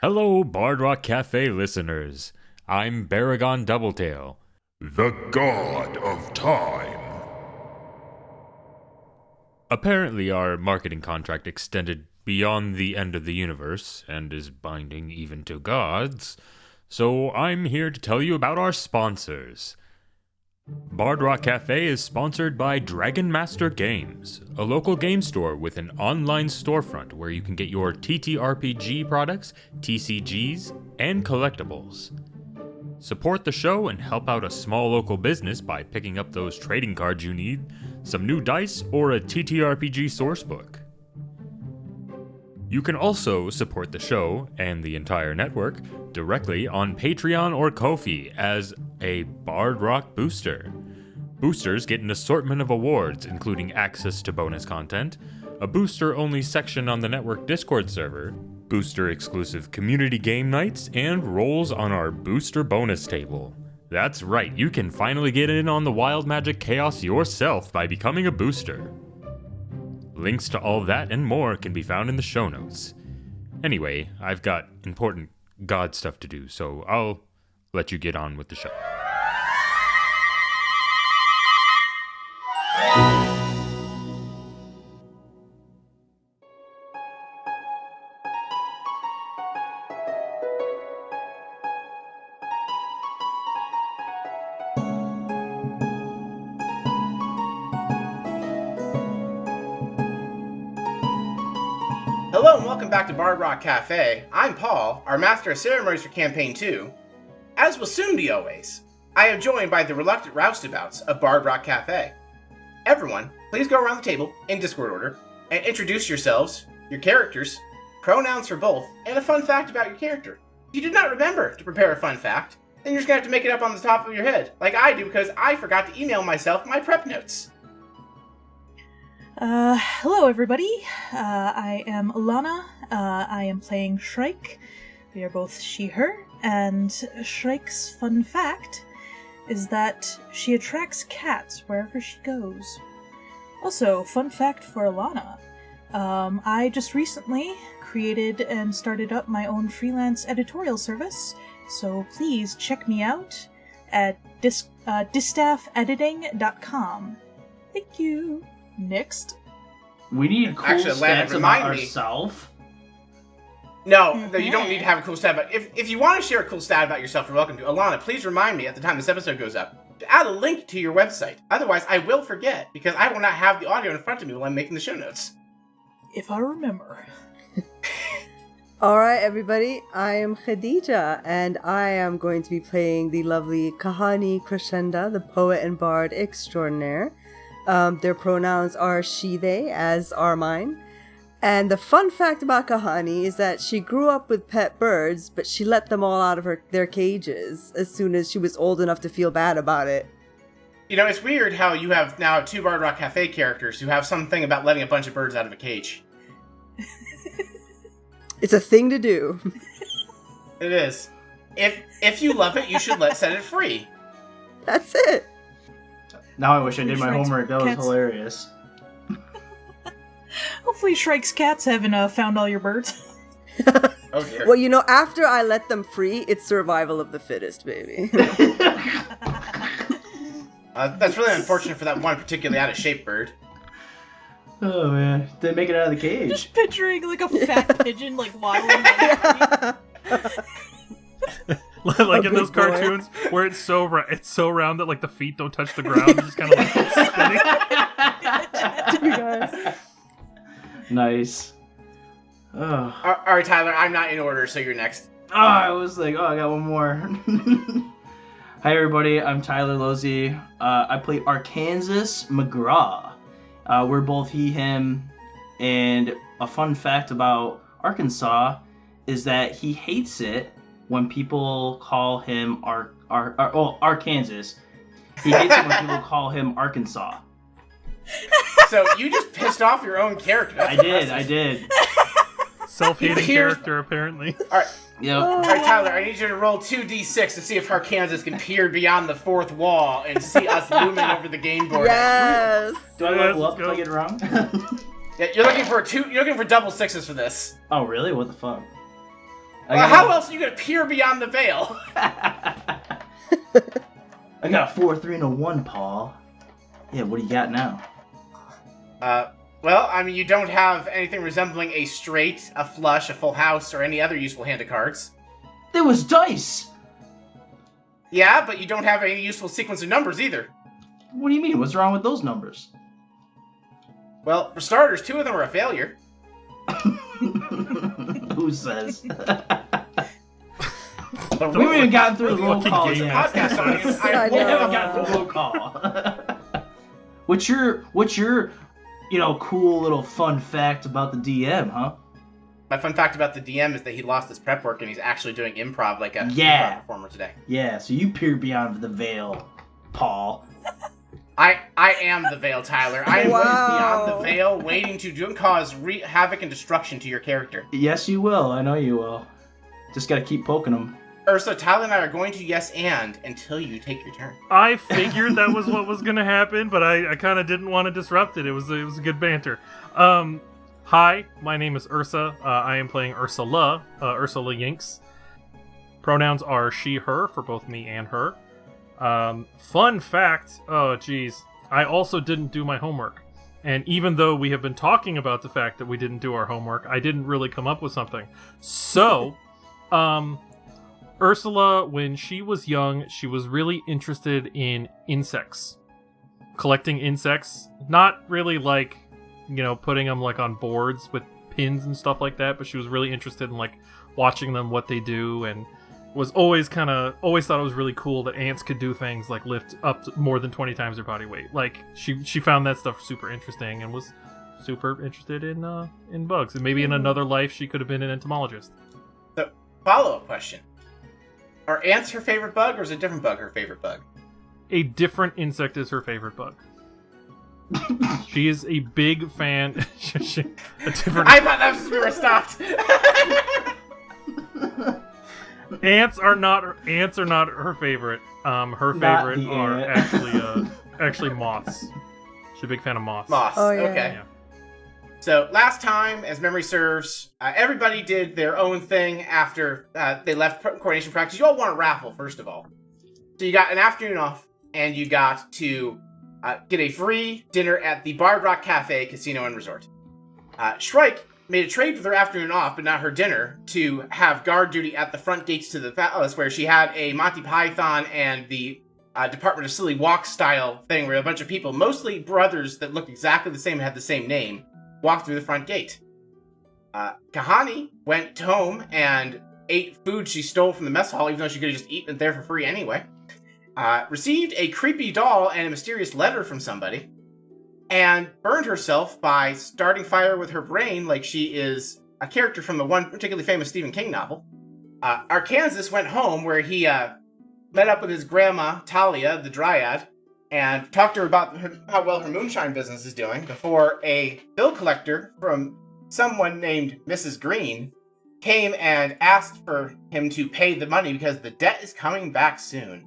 Hello, Bard Rock Cafe listeners. I'm Baragon Doubletail, the god of time. Apparently, our marketing contract extended beyond the end of the universe and is binding even to gods, so I'm here to tell you about our sponsors. Bard Rock Cafe is sponsored by Dragon Master Games, a local game store with an online storefront where you can get your TTRPG products, TCGs, and collectibles. Support the show and help out a small local business by picking up those trading cards you need, some new dice, or a TTRPG sourcebook. You can also support the show and the entire network directly on Patreon or Ko-fi as a Bard Rock Booster. Boosters get an assortment of awards, including access to bonus content, a booster-only section on the network Discord server, booster-exclusive community game nights, and roles on our booster bonus table. That's right, you can finally get in on the wild magic chaos yourself by becoming a booster. Links to all that and more can be found in the show notes. Anyway, I've got important god stuff to do, so I'll let you get on with the show. Hello and welcome back to Bard Rock Cafe. I'm Paul, our Master of Ceremonies for Campaign 2. As will soon be always, I am joined by the reluctant roustabouts of Bard Rock Cafe. Everyone, please go around the table, in Discord order, and introduce yourselves, your characters, pronouns for both, and a fun fact about your character. If you did not remember to prepare a fun fact, then you're just going to have to make it up on the top of your head, like I do because I forgot to email myself my prep notes. Hello everybody. I am Alana. I am playing Shrike. We are both she/her, and Shrike's fun fact is that she attracts cats wherever she goes. Also, fun fact for Alana. I just recently created and started up my own freelance editorial service, so please check me out at distaffediting.com. Thank you. Next. We need cool stats about ourselves. No, you don't need to have a cool stat. But if you want to share a cool stat about yourself, you're welcome to. Alana, please remind me at the time this episode goes up to add a link to your website. Otherwise, I will forget because I will not have the audio in front of me while I'm making the show notes. If I remember. Alright, everybody, I am Khadija, and I am going to be playing the lovely Kahani Crescenda, the poet and bard extraordinaire. Their pronouns are she, they, as are mine. And the fun fact about Kahani is that she grew up with pet birds, but she let them all out of their cages as soon as she was old enough to feel bad about it. You know, it's weird how you have now two Bard Rock Cafe characters who have something about letting a bunch of birds out of a cage. It's a thing to do. It is. If you love it, you should set it free. That's it. Now I wish I did my homework. That was hilarious. Hopefully Shrike's cats haven't found all your birds. Oh dear. Well, you know, after I let them free, it's survival of the fittest, baby. That's really unfortunate for that one particularly out-of-shape bird. Oh man, didn't make it out of the cage. Just picturing like a fat pigeon like waddling down like in those cartoons where it's so round that like the feet don't touch the ground, it's just kind of like spinning. Nice. Oh. All right, Tyler, I'm not in order, so you're next. Oh, I was like, I got one more. Hi everybody, I'm Tyler Lozzi. I play Arkansas McGraw. We're both he, him, and a fun fact about Arkansas is that he hates it when people call him Arkansas. He hates it when people call him Arkansas. So you just pissed off your own character. I did. self-hating Here's- character, apparently. All right, Yep. all right, Tyler. I need you to roll 2d6 to see if Arkansas can peer beyond the fourth wall and see us looming over the game board. Yes. Do I Yes, level let's up if go. I get it wrong? Yeah, you're looking for You're looking for double sixes for this. Oh, really? What the fuck? Well, how else are you gonna peer beyond the veil? I got a 4, 3, and a 1, Paul. Yeah, what do you got now? Well, I mean, you don't have anything resembling a straight, a flush, a full house, or any other useful hand of cards. There was dice! Yeah, but you don't have any useful sequence of numbers either. What do you mean? What's wrong with those numbers? Well, for starters, 2 of them are a failure. Who says? The We haven't even gotten through the roll fucking call game yet. podcast audience, I I We know. haven't gotten through the roll call. What's your cool little fun fact about the DM, huh? My fun fact about the DM is that he lost his prep work and he's actually doing improv like a Yeah. improv performer today. Yeah, so you peer beyond the veil, Paul. I am the veil, Tyler. I am what is Wow. beyond the veil, waiting to cause havoc and destruction to your character. Yes, you will. I know you will. Just gotta keep poking them. Ursa, Tyler and I are going to yes and until you take your turn. I figured that was what was gonna happen, but I kind of didn't want to disrupt it. It was a good banter. Hi, my name is Ursa. I am playing Ursula, Ursula Yinks. Pronouns are she, her for both me and her. Fun fact, oh geez, I also didn't do my homework. And even though we have been talking about the fact that we didn't do our homework, I didn't really come up with something. So, Ursula, when she was young, she was really interested in insects. Collecting insects. Not really like, putting them like on boards with pins and stuff like that, but she was really interested in like watching them, what they do, and was always thought it was really cool that ants could do things like lift up to more than 20 times their body weight. Like she found that stuff super interesting and was super interested in bugs. And maybe in another life she could have been an entomologist. So, follow-up question. Are ants her favorite bug, or is a different bug her favorite bug? A different insect is her favorite bug. She is a big fan. A different I thought that was where we were stopped. ants are not her favorite. Her Not favorite the are ant. actually moths. She's a big fan of moths. Moss. Oh, yeah. Okay. Yeah. So last time, as memory serves, everybody did their own thing after they left coordination practice. You all won a raffle, first of all. So you got an afternoon off, and you got to get a free dinner at the Bard Rock Cafe, Casino and Resort. Shrike made a trade for their afternoon off, but not her dinner, to have guard duty at the front gates to the palace, where she had a Monty Python and the Department of Silly Walk style thing, where a bunch of people, mostly brothers that look exactly the same and had the same name, walked through the front gate. Kahani went home and ate food she stole from the mess hall, even though she could have just eaten it there for free anyway. Received a creepy doll and a mysterious letter from somebody, and burned herself by starting fire with her brain like she is a character from the one particularly famous Stephen King novel. Arkansas went home, where he met up with his grandma, Talia, the Dryad, and talked to her about how well her moonshine business is doing, before a bill collector from someone named Mrs. Green came and asked for him to pay the money because the debt is coming back soon.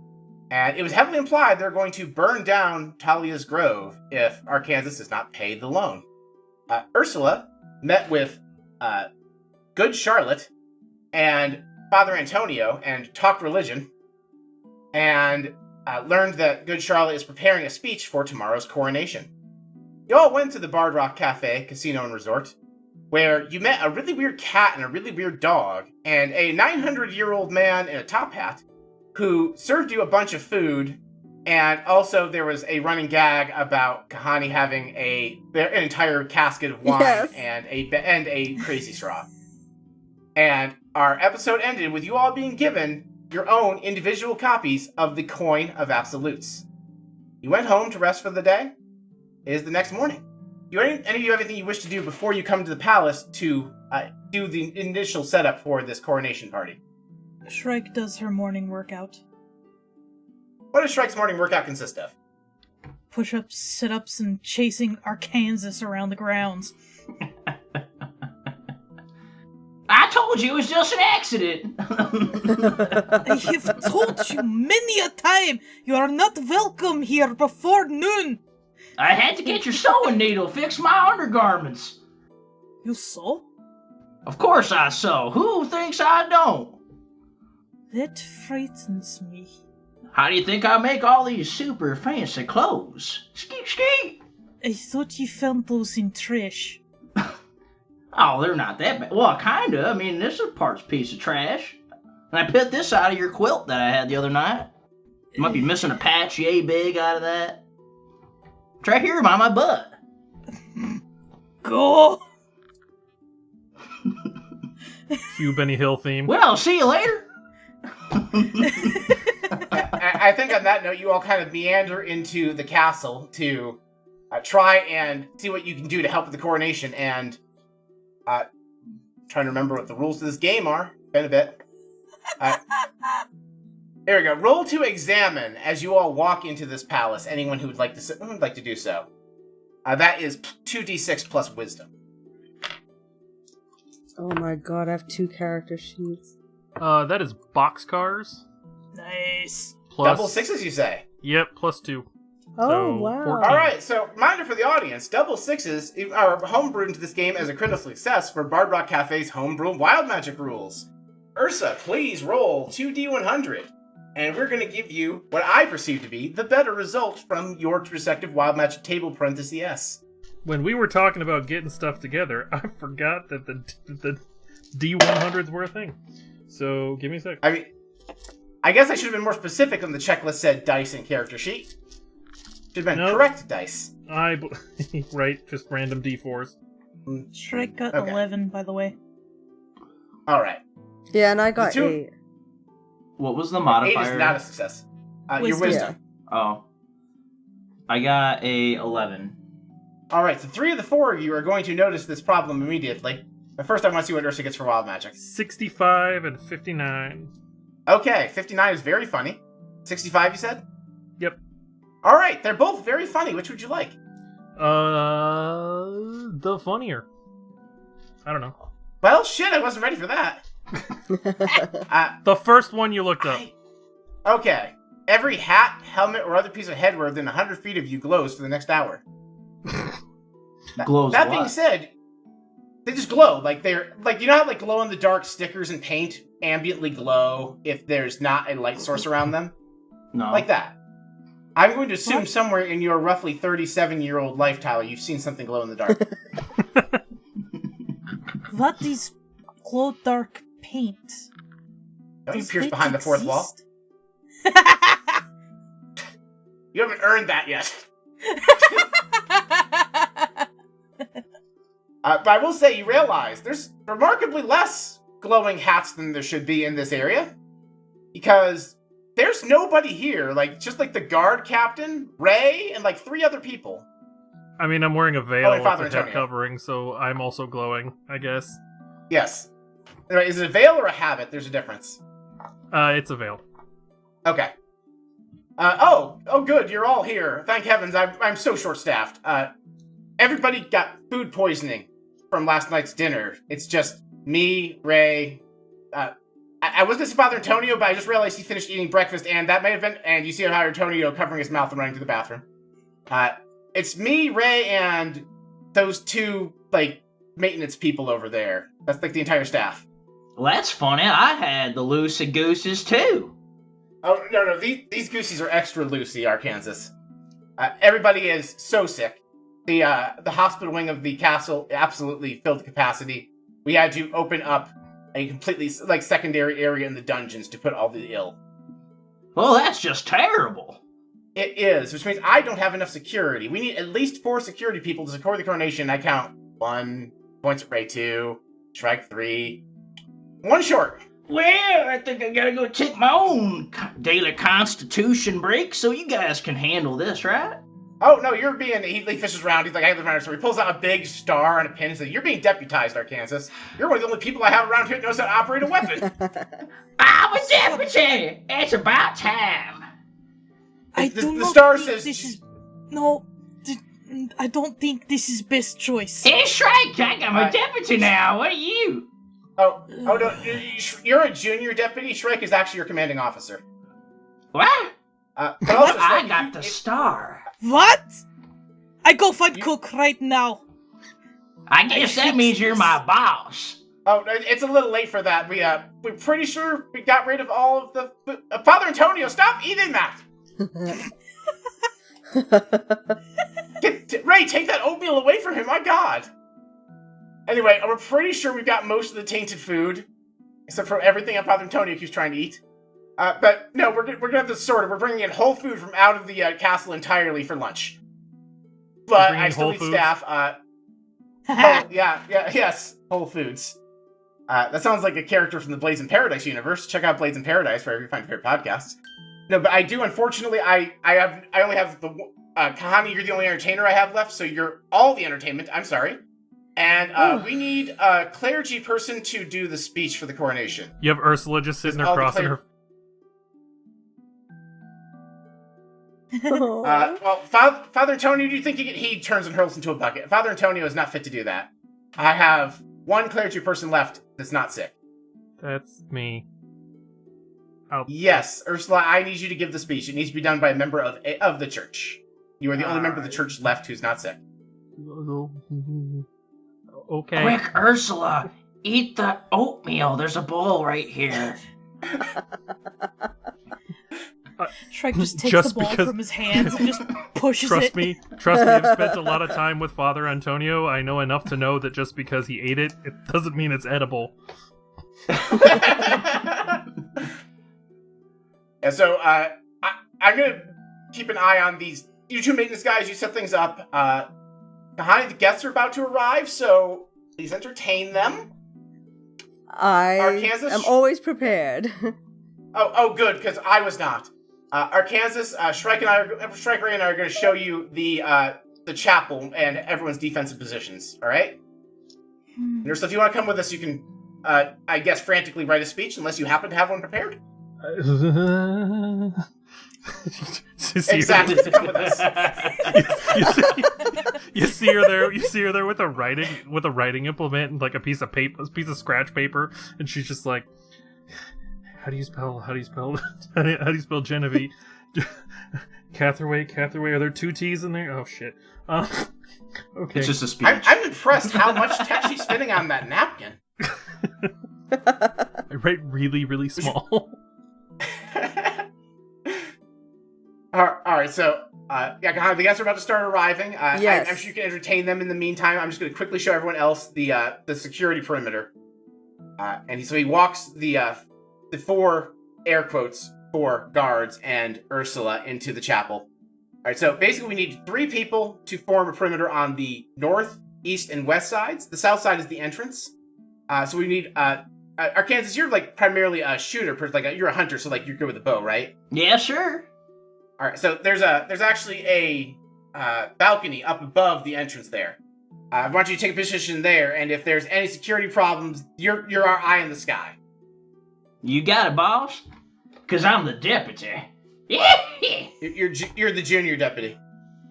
And it was heavily implied they're going to burn down Talia's grove if Arkansas does not pay the loan. Ursula met with Good Charlotte and Father Antonio and talked religion, and learned that Good Charlotte is preparing a speech for tomorrow's coronation. You all went to the Bard Rock Cafe, Casino and Resort, where you met a really weird cat and a really weird dog, and a 900-year-old man in a top hat who served you a bunch of food, and also there was a running gag about Kahani having an entire casket of wine. Yes. and a crazy straw. And our episode ended with you all being given your own individual copies of the Coin of Absolutes. You went home to rest for the day. It is the next morning. Do any of you have anything you wish to do before you come to the palace to do the initial setup for this coronation party? Shrike does her morning workout. What does Shrike's morning workout consist of? Push-ups, sit-ups, and chasing Arkansas around the grounds. told you it was just an accident. I have told you many a time you are not welcome here before noon. I had to get your sewing needle, fix my undergarments. You saw? Of course I sew. Who thinks I don't? That frightens me. How do you think I make all these super fancy clothes? Skeet, skeet. I thought you found those in trash. Oh, they're not that bad. Well, kinda. I mean, this is a parts piece of trash. And I picked this out of your quilt that I had the other night. You might be missing a patch yay big out of that. It's right here by my butt. Go! Cue Benny Hill theme. Well, see you later. I think on that note, you all kind of meander into the castle to try and see what you can do to help with the coronation. And trying to remember what the rules of this game are. Been a bit. There we go. Roll to examine as you all walk into this palace. Anyone who would like to do so. That is 2d6 plus wisdom. Oh my god, I have 2 character sheets. That is boxcars. Nice. Plus, Double sixes, you say? Yep, +2. Oh, So, wow. 14. All right, so reminder for the audience, double sixes are homebrewed into this game as a critical success for Bard Rock Cafe's homebrew wild magic rules. Ursa, please roll 2d100, and we're going to give you what I perceive to be the better result from your respective wild magic table parenthesis S. When we were talking about getting stuff together, I forgot that the D100s were a thing. So, give me a sec. I mean, I guess I should have been more specific when the checklist said dice and character sheet. Should have been Nope. correct dice. Right, just random D4s. Shrek got Okay. 11, by the way. All right. Yeah, and I got The two- 8. What was the 8 modifier? is not a success. Your Wisdom. wisdom. Oh. I got a 11. All right, so 3 of the 4 of you are going to notice this problem immediately. But first, I want to see what Ursa gets for wild magic. 65 and 59. Okay, 59 is very funny. 65, you said? Yep. All right, they're both very funny. Which would you like? The funnier. I don't know. Well, shit, I wasn't ready for that. The first one you looked up. Okay. Every hat, helmet, or other piece of headwear within 100 feet of you glows for the next hour. Glows That a being lot. said, they just glow. Like they're like, you know how like glow in the dark stickers and paint ambiently glow if there's not a light source around them? No. Like that. I'm going to assume somewhere in your roughly 37-year-old life, Tyler, you've seen something glow in the dark. What is glow dark paint? Don't you Does pierce it behind the fourth wall? exist? You haven't earned that yet. But I will say, you realize there's remarkably less glowing hats than there should be in this area. Because there's nobody here, like, just like the guard captain, Ray, and like 3 other people. I mean, I'm wearing a veil and with Father a head Antonio. covering, so I'm also glowing, I guess. Yes. Anyway, is it a veil or a habit? There's a difference. It's a veil. Okay. Oh, good, you're all here. Thank heavens, I'm so short-staffed. Everybody got food poisoning from last night's dinner. It's just me, Ray. I was gonna say Father Antonio, but I just realized he finished eating breakfast, and that may have been. And you see Father Antonio covering his mouth and running to the bathroom. It's me, Ray, and those 2 like maintenance people over there. That's like the entire staff. Well, that's funny. I had the loosey gooses too. Oh no, these goosies are extra loosey, Arkansas. Everybody is so sick. The hospital wing of the castle absolutely filled to capacity. We had to open up a completely like secondary area in the dungeons to put all the ill. Well, that's just terrible. It is, which means I don't have enough security. We need at least 4 security people to secure the coronation. I count 1, points at Ray 2, Shrike 3, 1 short. Well, I think I gotta go take my own daily constitution break so you guys can handle this, right? Oh no, you're being. He fishes around. He's like, I live around. So he pulls out a big star and a pin and says, "You're being deputized, Arkansas. You're one of the only people I have around here that knows how to operate a weapon." I'm a deputy! It's about time! I The- do the not star think says- this is... No, I don't think this is best choice. Hey, Shrike, I got my Alright. deputy now. What are you? Oh no, you're a junior deputy. Shrike is actually your commanding officer. What? But also, I Shrike, got the star. What? I go find Cook right now. I guess that means you're my boss. Oh, it's a little late for that. We're pretty sure we got rid of all of the Father Antonio, stop eating that! Ray, take that oatmeal away from him, my god! Anyway, we're pretty sure we've got most of the tainted food, except for everything that Father Antonio keeps trying to eat. But no, we're gonna have this sorted. We're bringing in whole food from out of the castle entirely for lunch. But I still need staff. Yes, Whole Foods. That sounds like a character from the Blades in Paradise universe. Check out Blades in Paradise wherever you find your favorite podcasts. No, but I do. Unfortunately, I only have the Kahani. You're the only entertainer I have left, so you're all the entertainment. I'm sorry. And we need a clergy person to do the speech for the coronation. You have Ursula just sitting there crossing her. Well, Father Antonio, do you think he turns and hurls into a bucket? Father Antonio is not fit to do that. I have one clergy person left that's not sick. That's me. Yes, Ursula, I need you to give the speech. It needs to be done by a member of the church. You are the only member of the church left who's not sick. Okay. Quick, Ursula, eat the oatmeal. There's a bowl right here. Shrike just takes the ball from his hands and just pushes it. Trust me, I've spent a lot of time with Father Antonio. I know enough to know that just because he ate it, it doesn't mean it's edible. Yeah, so I'm gonna keep an eye on these. You two maintenance guys, you set things up. Behind the guests are about to arrive, so please entertain them. I am always prepared. Oh, good, because I was not. Arkansas, Shrike Ray and I are going to show you the chapel and everyone's defensive positions. All right. So if you want to come with us, you can, I guess, frantically write a speech, unless you happen to have one prepared. Exactly. Come with us. You see her there. You see her there with a writing implement and like a piece of paper, a piece of scratch paper, and she's just like, How do you spell Genevieve? Catherway. Are there two T's in there? Oh shit. Okay. It's just a speech. I'm impressed how much text she's spinning on that napkin. I write really, really small. Alright, so, the guests are about to start arriving. Yes. I'm sure you can entertain them in the meantime. I'm just going to quickly show everyone else the security perimeter. So he walks the four, air quotes, four guards and Ursula into the chapel. Alright, so basically we need 3 people to form a perimeter on the north, east, and west sides. The south side is the entrance. So we need, Arkansas, you're like primarily a shooter, you're a hunter, so like you're good with a bow, right? Yeah, sure. Alright, so there's actually a balcony up above the entrance there. I want you to take a position there, and if there's any security problems, you're our eye in the sky. You got it, boss? Because I'm the deputy. You're the junior deputy.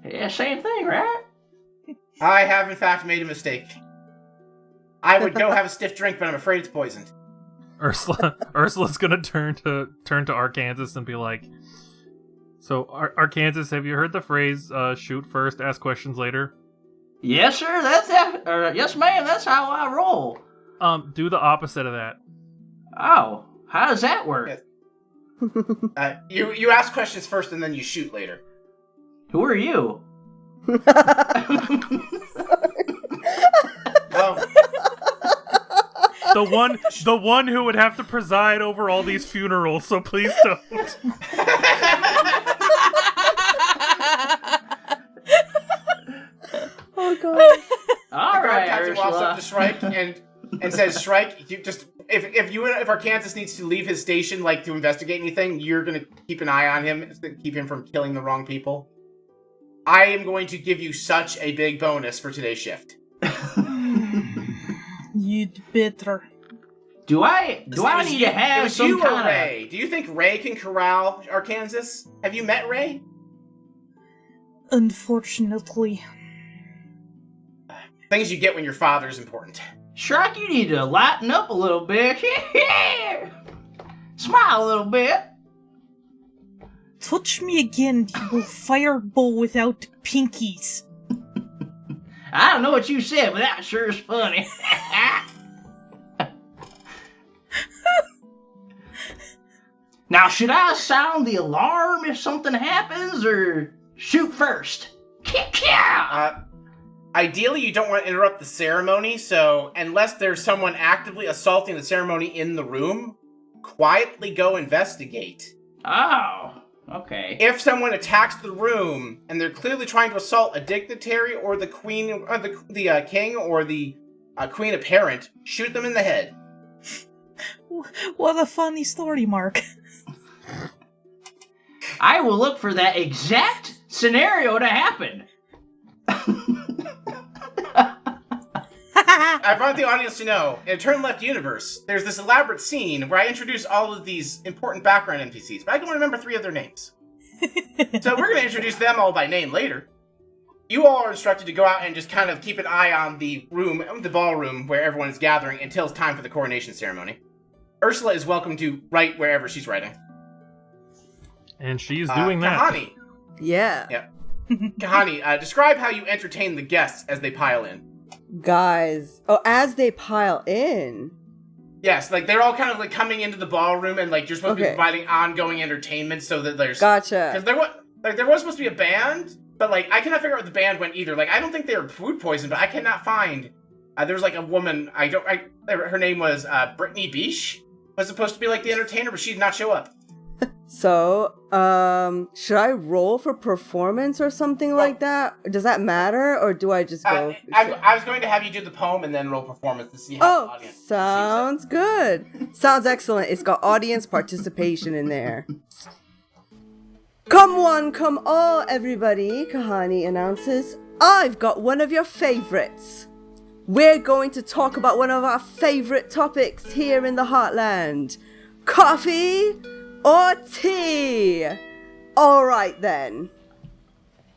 Yeah, same thing, right? I have, in fact, made a mistake. I would go have a stiff drink, but I'm afraid it's poisoned. Ursula's gonna turn to Arkansas and be like, "So, Arkansas, have you heard the phrase, shoot first, ask questions later?" Yes, sir, yes, ma'am, that's how I roll. Do the opposite of that. Oh, how does that work? You ask questions first and then you shoot later. Who are you? The one who would have to preside over all these funerals, so please don't. Oh god. All right, Captain walks up to Shrike and says, "Shrike, you just if Arkansas needs to leave his station, like to investigate anything, you're gonna keep an eye on him, keep him from killing the wrong people. I am going to give you such a big bonus for today's shift." You'd better. Do I need to have some you kind or of... Ray? Do you think Ray can corral Arkansas? Have you met Ray? Unfortunately. Things you get when your father's important. Shrike, you need to lighten up a little bit. Smile a little bit. Touch me again, you will fireball without pinkies. I don't know what you said, but that sure is funny. Now, should I sound the alarm if something happens, or shoot first? Ideally, you don't want to interrupt the ceremony, so unless there's someone actively assaulting the ceremony in the room, quietly go investigate. Oh, okay. If someone attacks the room and they're clearly trying to assault a dignitary or the queen, or the king, or the queen apparent, shoot them in the head. What a funny story, Mark. I will look for that exact scenario to happen. I want the audience to know, in a Turn Left universe, there's this elaborate scene where I introduce all of these important background NPCs, but I can only remember 3 of their names. So we're going to introduce them all by name later. You all are instructed to go out and just kind of keep an eye on the room, the ballroom, where everyone is gathering until it's time for the coronation ceremony. Ursula is welcome to write wherever she's writing. And she's doing that. Kahani. Yeah. Yeah. Kahani, describe how you entertain the guests as they pile in. Guys. Oh, as they pile in. Yes, like they're all kind of like coming into the ballroom and like you're supposed to be Okay. providing ongoing entertainment so that there's... Gotcha. Because there was supposed to be a band, but like I cannot figure out where the band went either. Like I don't think they were food poisoned, but I cannot find... there was like a woman, her name was Brittany Beesh, was supposed to be like the entertainer, but she did not show up. So, should I roll for performance or something like that? Does that matter, or do I just go? I was going to have you do the poem and then roll performance to see how the Oh, audience sounds good. Sounds excellent. It's got audience participation in there. Come one, come all, everybody, Kahani announces. I've got one of your favorites. We're going to talk about one of our favorite topics here in the Heartland. Coffee or tea? All right then.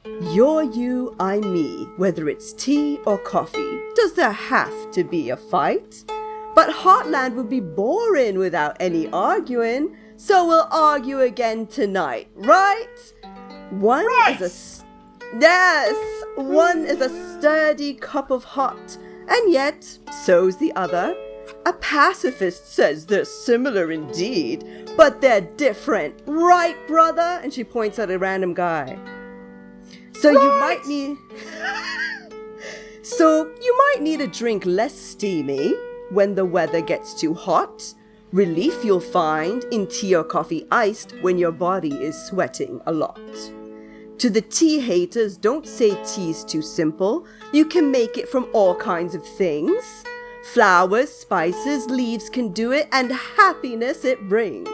You're you, I'm me. Whether it's tea or coffee, does there have to be a fight? But Heartland would be boring without any arguing, so we'll argue again tonight, right? One is a sturdy cup of hot, and yet so's the other. A pacifist says they're similar indeed, but they're different, right, brother? And she points at a random guy. So you might need a drink less steamy when the weather gets too hot. Relief you'll find in tea or coffee iced when your body is sweating a lot. To the tea haters, don't say tea's too simple. You can make it from all kinds of things. Flowers, spices, leaves can do it, and happiness it brings.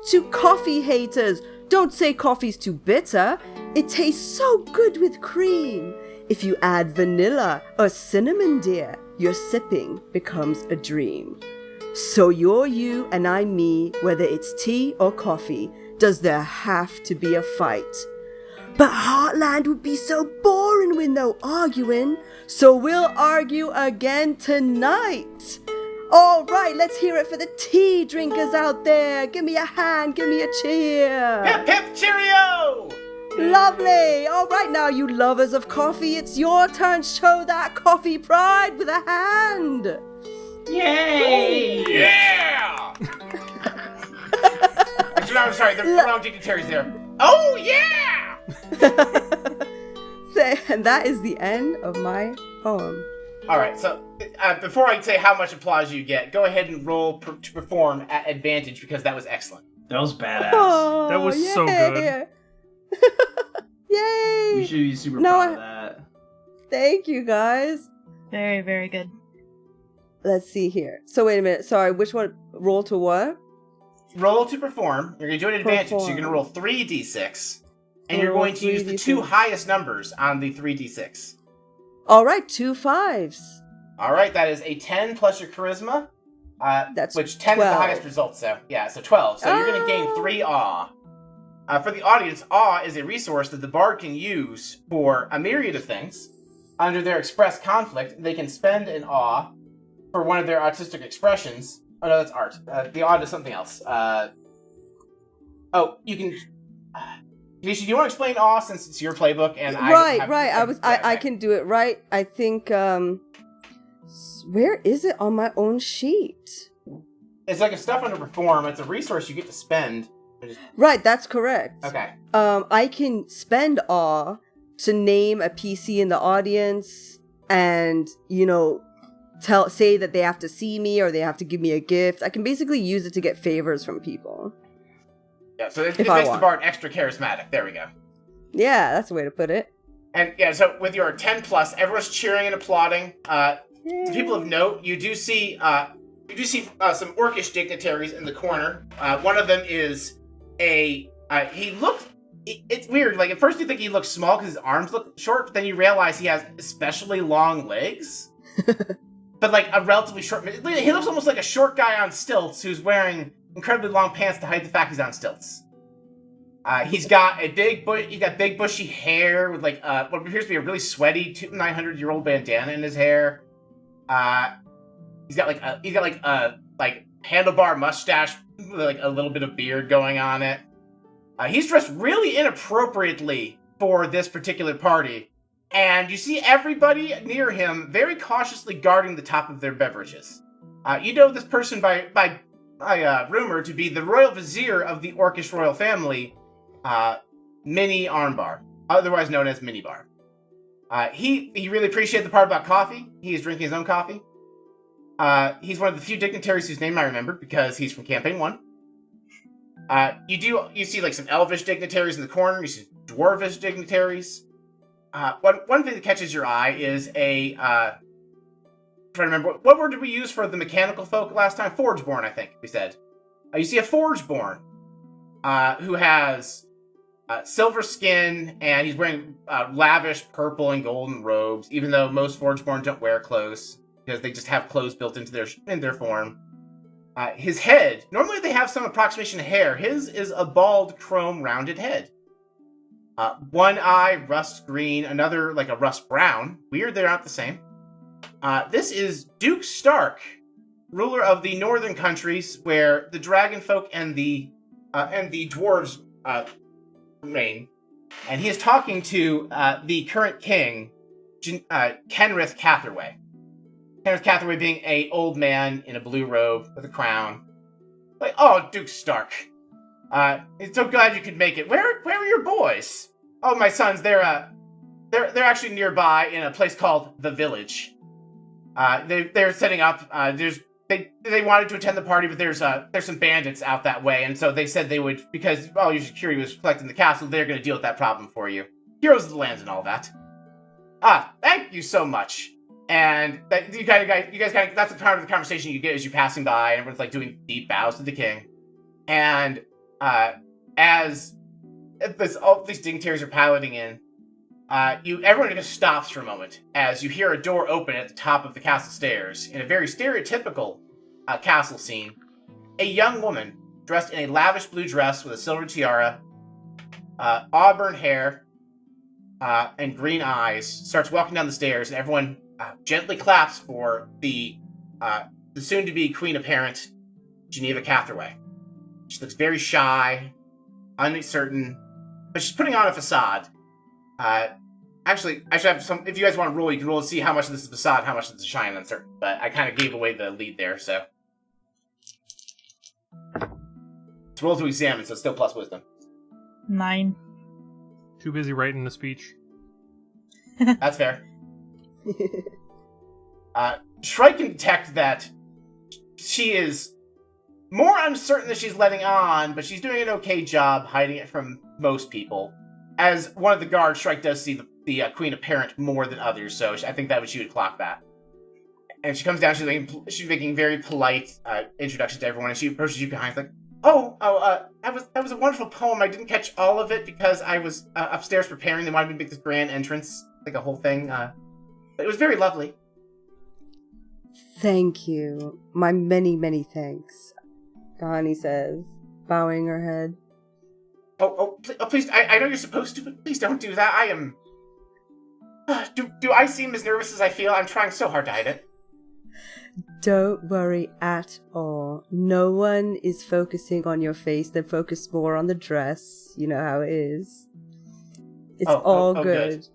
To coffee haters, don't say coffee's too bitter. It tastes so good with cream. If you add vanilla or cinnamon, dear, your sipping becomes a dream. So you're you and I'm me, whether it's tea or coffee. Does there have to be a fight? But Heartland would be so boring with no arguing, so we'll argue again tonight. All right, let's hear it for the tea drinkers out there. Give me a hand, give me a cheer. Hip hip cheerio! Lovely. All right, now you lovers of coffee, it's your turn. Show that coffee pride with a hand. Yay! Yeah! Actually, no, I'm sorry, the wrong dignitaries there. Oh yeah! And that is the end of my poem. Alright, so before I say how much applause you get, go ahead and roll to perform at advantage because that was excellent. That was badass. Oh, That was so good. Yay! You should be super No, proud of that. Thank you, guys. Very, very good. Let's see here. So wait a minute. Sorry, which one? Roll to what? Roll to perform. You're going to do an advantage, so you're going to roll 3d6. And you're going to use the 2 highest numbers on the 3d6. All right, 2 5s. Alright, that is a 10 plus your charisma. That's which 10 is 12. the highest result, so yeah, so 12. So you're going to gain 3 awe. For the audience, awe is a resource that the bard can use for a myriad of things. Under their express conflict, they can spend an awe for one of their artistic expressions. Oh no, that's art. The odd is something else. You can. Tanisha, do you want to explain awe since it's your playbook and right. Okay. I can do it. Right. I think. Where is it on my own sheet? It's like a stuff under perform. It's a resource you get to spend. Right. That's correct. Okay. I can spend awe to name a PC in the audience, and say that they have to see me or they have to give me a gift. I can basically use it to get favors from people. Yeah, so it makes the bard extra charismatic. There we go. Yeah, that's the way to put it. And yeah, so with your 10 plus, everyone's cheering and applauding. People of note, you do see some orcish dignitaries in the corner. One of them is it's weird. Like at first you think he looks small because his arms look short, but then you realize he has especially long legs. But like a relatively short, he looks almost like a short guy on stilts who's wearing incredibly long pants to hide the fact he's on stilts. He's got big bushy hair with like what appears to be a really sweaty 900-year-old bandana in his hair. He's got a handlebar mustache with like a little bit of beard going on it. He's dressed really inappropriately for this particular party, and you see everybody near him very cautiously guarding the top of their beverages. You know this person by rumor to be the royal vizier of the Orcish royal family, Mini Armbar, otherwise known as Minibar. He really appreciated the part about coffee. He is drinking his own coffee. He's one of the few dignitaries whose name I remember because he's from Campaign 1. You see like some elvish dignitaries in the corner. You see dwarvish dignitaries. One thing that catches your eye is trying to remember what word did we use for the mechanical folk last time? Forgeborn, I think we said. You see a Forgeborn who has silver skin, and he's wearing lavish purple and golden robes, even though most Forgeborn don't wear clothes because they just have clothes built into their form. His head, normally they have some approximation of hair. His is a bald, chrome, rounded head. One eye, rust green, another like a rust brown. Weird, they're not the same. This is Duke Stark, ruler of the northern countries where the dragon folk and the dwarves reign. And he is talking to the current king, Kenrith Catherway. Kenrith Catherway being an old man in a blue robe with a crown. Like, oh, Duke Stark. It's so glad you could make it. Where are your boys? Oh, my sons, they're actually nearby in a place called The Village. They're setting up, they wanted to attend the party, but there's some bandits out that way, and so they said they would, because all your security was collecting the castle, they're going to deal with that problem for you. Heroes of the lands and all that. Thank you so much. And that's the part of the conversation you get as you're passing by, and everyone's like doing deep bows to the king. And as all these dignitaries are piloting in, everyone just stops for a moment as you hear a door open at the top of the castle stairs in a very stereotypical castle scene. A young woman dressed in a lavish blue dress with a silver tiara, auburn hair, and green eyes starts walking down the stairs, and everyone gently claps for the soon-to-be queen apparent, Geneva Catherway. She looks very shy, uncertain, but she's putting on a facade. Actually, I should have some. If you guys want to roll, you can roll to see how much of this is facade, how much of this is shy and uncertain. But I kind of gave away the lead there, so. It's roll to examine, so it's still plus wisdom. 9. Too busy writing the speech. That's fair. Shrike can detect that she is more uncertain than she's letting on, but she's doing an okay job hiding it from most people. As one of the guards, Shrike does see the queen apparent more than others, so I think she would clock that. And she comes down, she's making very polite introduction to everyone, and she approaches you behind, like, that was a wonderful poem. I didn't catch all of it because I was upstairs preparing. They wanted me to make this grand entrance, like a whole thing. But it was very lovely. Thank you. My many, many thanks, Kahani says, bowing her head. Please, I know you're supposed to, but please don't do that. I am... Do I seem as nervous as I feel? I'm trying so hard to hide it. Don't worry at all. No one is focusing on your face. They focus more on the dress. You know how it is. It's all good.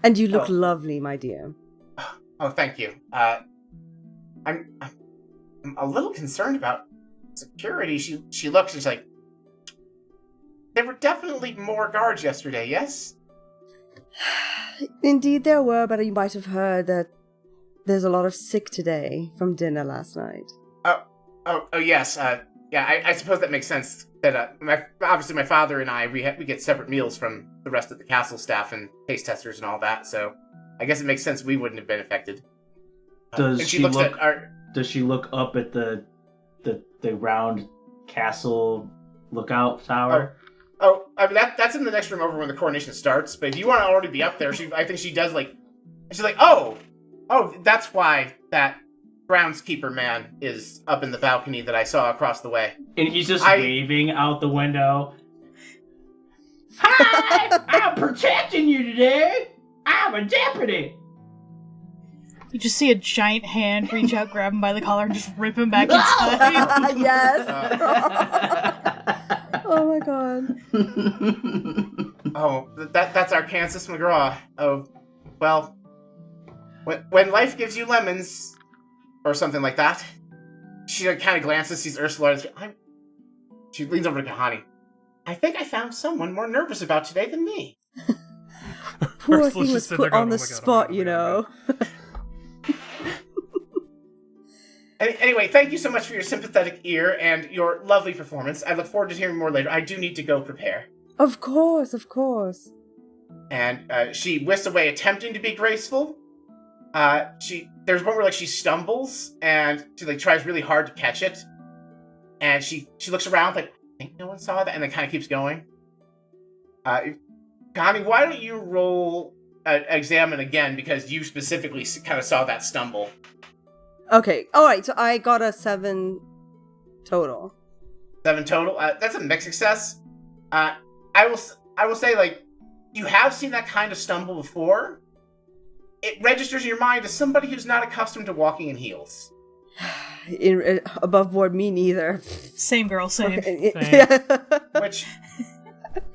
And you look lovely, my dear. Oh, thank you. I'm a little concerned about security. She looks and she's like, there were definitely more guards yesterday, yes? Indeed there were, but you might have heard that there's a lot of sick today from dinner last night. Oh, yes. Yeah, I suppose that makes sense. That obviously my father and I, we get separate meals from the rest of the castle staff and taste testers and all that, so I guess it makes sense we wouldn't have been affected. Does she look up at the round castle lookout tower? I mean that's in the next room over when the coronation starts. But if you want to already be up there, I think she does she's like, oh, that's why that groundskeeper man is up in the balcony that I saw across the way. And he's just waving out the window. Hi, I'm protecting you today. I'm a deputy. You just see a giant hand reach out, grab him by the collar, and just rip him back inside. Yes. Oh my god. That's our Kansas McGraw. Oh, well, when life gives you lemons, or something like that, she kind of glances, sees Ursula, and she leans over to Kahani. I think I found someone more nervous about today than me. Poor thing was put on the spot, you know. Anyway, thank you so much for your sympathetic ear and your lovely performance. I look forward to hearing more later. I do need to go prepare. Of course. And she whisks away, attempting to be graceful. There's one where she stumbles and she tries really hard to catch it, and she looks around I think no one saw that, and then kind of keeps going. Connie, why don't you roll examine again, because you specifically kind of saw that stumble. Okay, alright, so I got a 7 total. 7 total? That's a mixed success. I will say, you have seen that kind of stumble before. It registers in your mind as somebody who's not accustomed to walking in heels. Above board, me neither. Same girl, same. Okay.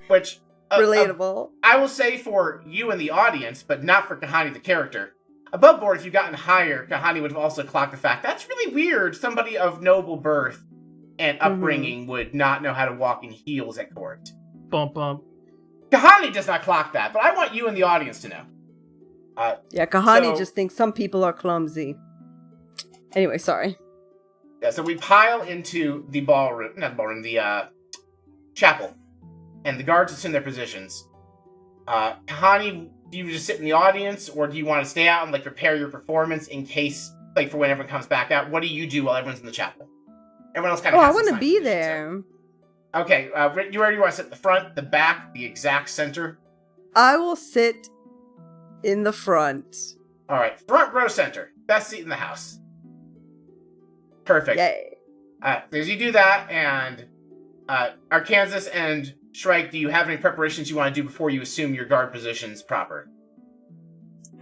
Which relatable. I will say for you and the audience, but not for Kahani the character. Above board, if you'd gotten higher, Kahani would have also clocked the fact that's really weird. Somebody of noble birth and upbringing would not know how to walk in heels at court. Bump, bump. Kahani does not clock that, but I want you and the audience to know. Kahani just thinks some people are clumsy. Anyway, sorry. Yeah, so we pile into the the chapel, and the guards assume their positions. Kahani, do you just sit in the audience, or do you want to stay out and prepare your performance in case, for when everyone comes back out? What do you do while everyone's in the chapel? Everyone else kind of. I want to be there. So. Okay, you already want to sit in the front, the back, the exact center? I will sit in the front. All right, front row center, best seat in the house. Perfect. Yay. As you do that, and Arkansas and Shrike, do you have any preparations you want to do before you assume your guard positions proper?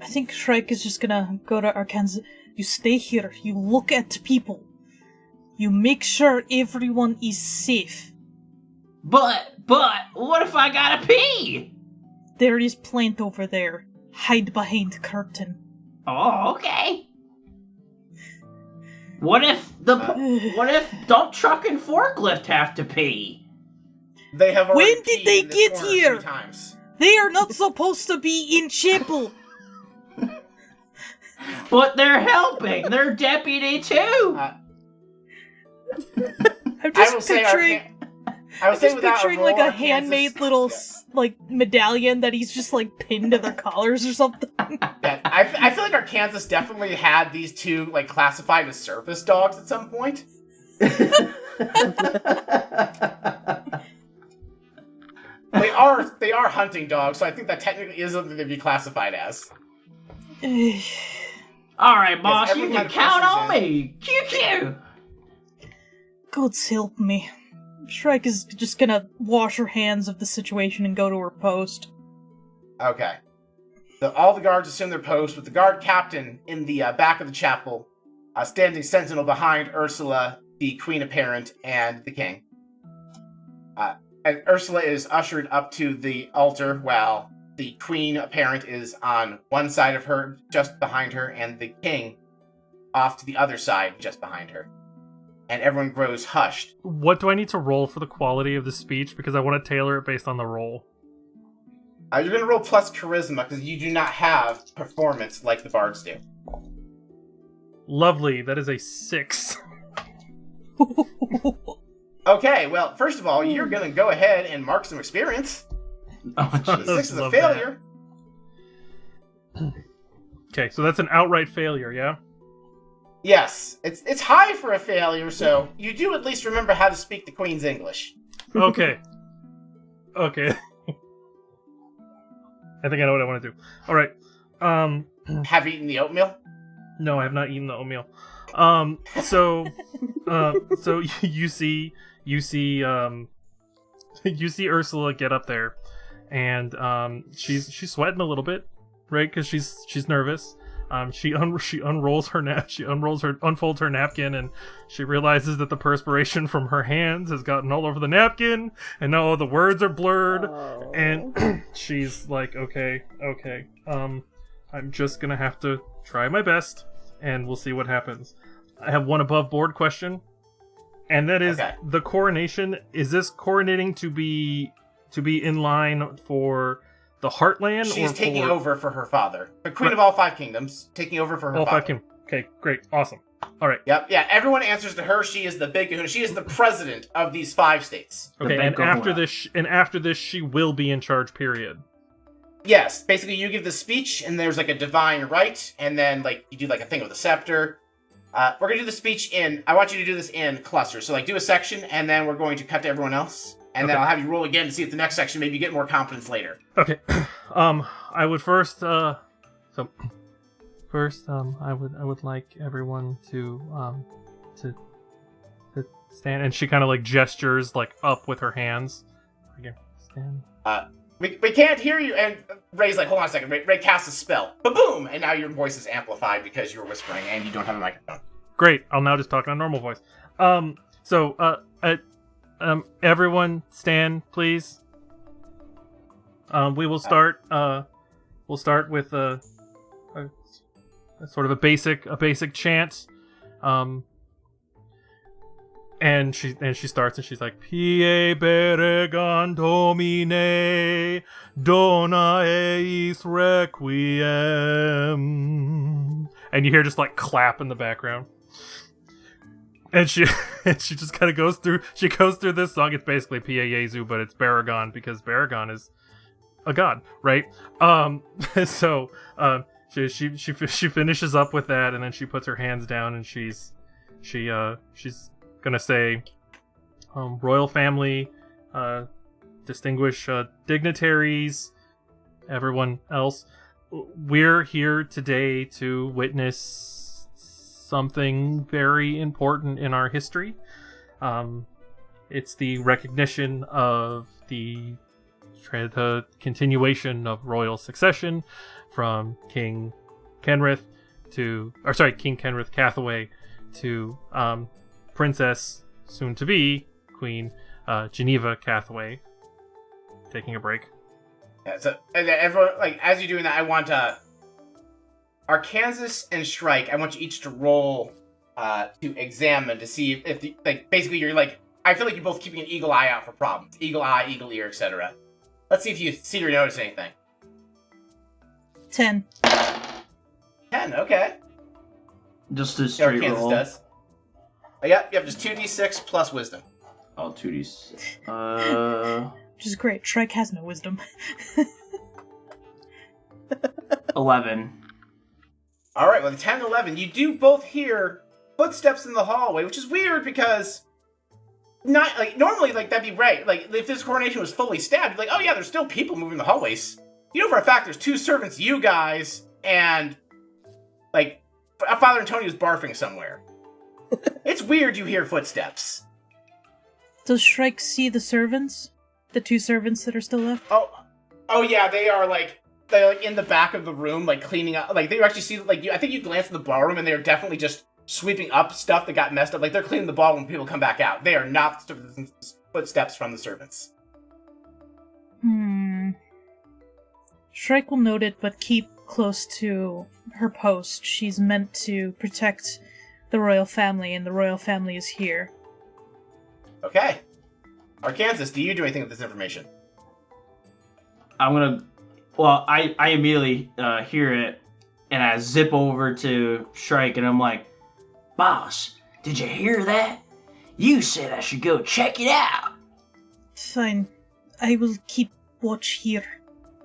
I think Shrike is just gonna go to Arkansas. You stay here, you look at people. You make sure everyone is safe. But, what if I gotta pee? There is plant over there. Hide behind curtain. Oh, okay. What if dump truck and forklift have to pee? They have already When did they get here? Times. They are not supposed to be in chapel. But they're helping. They're deputy too. I'm just picturing. I was picturing a handmade little medallion that he's just pinned to their collars or something. Yeah, I feel like Arkansas definitely had these two classified as service dogs at some point. They are hunting dogs, so I think that technically is something to be classified as. All right, boss, you can count on me. Q. Gods help me. Shrike is just gonna wash her hands of the situation and go to her post. Okay. All the guards assume their post, with the guard captain in the back of the chapel, standing sentinel behind Ursula, the queen apparent, and the king. And Ursula is ushered up to the altar, while the queen apparent is on one side of her, just behind her, and the king off to the other side, just behind her. And everyone grows hushed. What do I need to roll for the quality of the speech? Because I want to tailor it based on the roll. You're going to roll plus charisma, because you do not have performance like the bards do. Lovely. That is a 6. Okay, well, first of all, you're going to go ahead and mark some experience. Oh, The jeez. 6 is a Love failure. Okay, so that's an outright failure, yeah? Yes, it's high for a failure, so you do at least remember how to speak the Queen's English. Okay. Okay. I think I know what I want to do. Alright. Have you eaten the oatmeal? No, I have not eaten the oatmeal. So you see Ursula get up there, and she's sweating a little bit, right? Because she's nervous. She unfolds her napkin, and she realizes that the perspiration from her hands has gotten all over the napkin, and now all the words are blurred. Oh. And she's like, okay, I'm just gonna have to try my best, and we'll see what happens. I have one above board question, and that is, Okay. the coronation. Is this coronating to be in line for the Heartland? She's or taking for over for her father. The Queen Right. of all 5 kingdoms, taking over for her all father. 5 kingdoms? Okay, great, awesome. All right. Yep, yeah, everyone answers to her. She is the big kahuna. She is the president of these 5 states. The Okay, big and after kahuna. this, she will be in charge. Period. Yes, basically you give the speech, and there's like a divine right, and then like you do like a thing with a scepter. We're gonna do the speech I want you to do this in clusters. So like do a section, and then we're going to cut to everyone else, and then Okay. I'll have you roll again to see if the next section maybe you get more confidence later. Okay. I would first. I would like everyone to stand, and she kind of like gestures like up with her hands. Okay, stand. We can't hear you. And Ray's like, hold on a second. Ray casts a spell. Ba-boom! And now your voice is amplified because you're whispering and you don't have a microphone. Great. I'll now just talk in a normal voice. Everyone stand, please. We will start. We'll start with a sort of a basic chant. And she starts, and she's like, Pie beregan domine, dona eis requiem. And you hear just like clap in the background. And she just kind of goes through this song. It's basically Pie Jesu, but it's Baragon, because Baragon is a god, right? So she finishes up with that, and then she puts her hands down, and she's gonna say, royal family, distinguished dignitaries, everyone else, we're here today to witness something very important in our history. It's the recognition of the continuation of royal succession from King Kenrith Cathaway to Princess, soon to be Queen Geneva Cathaway. Taking a break. Yeah, so and everyone, like, as you're doing that, I want Arkansas and Shrike. I want you each to roll to examine to see if basically you're like, I feel like you're both keeping an eagle eye out for problems. Eagle eye, eagle ear, etc. Let's see if you see or notice anything. 10. 10, okay. Just a straight Arkansas roll. does. Yep, just 2d6 plus wisdom. Oh, 2d6. Which is great. Shrike has no wisdom. 11. Alright, well, the 10 and 11, you do both hear footsteps in the hallway, which is weird because not like normally like that'd be right. Like if this coronation was fully stabbed, you'd be like, oh yeah, there's still people moving the hallways. You know for a fact there's 2 servants, you guys, and like Father Antonio's barfing somewhere. It's weird you hear footsteps. Does Shrike see the servants? The 2 servants that are still left? Oh yeah, they are like they're like in the back of the room, like cleaning up. Like they actually see, like I think you glance in the ballroom, and they're definitely just sweeping up stuff that got messed up. Like they're cleaning the ball when people come back out. They are not footsteps from the servants. Shrike will note it, but keep close to her post. She's meant to protect the royal family, and the royal family is here. Okay. Arkansas, do you do anything with this information? I'm gonna. Well, I immediately hear it, and I zip over to Shrike, and I'm like, "Boss, did you hear that? You said I should go check it out." Fine. I will keep watch here.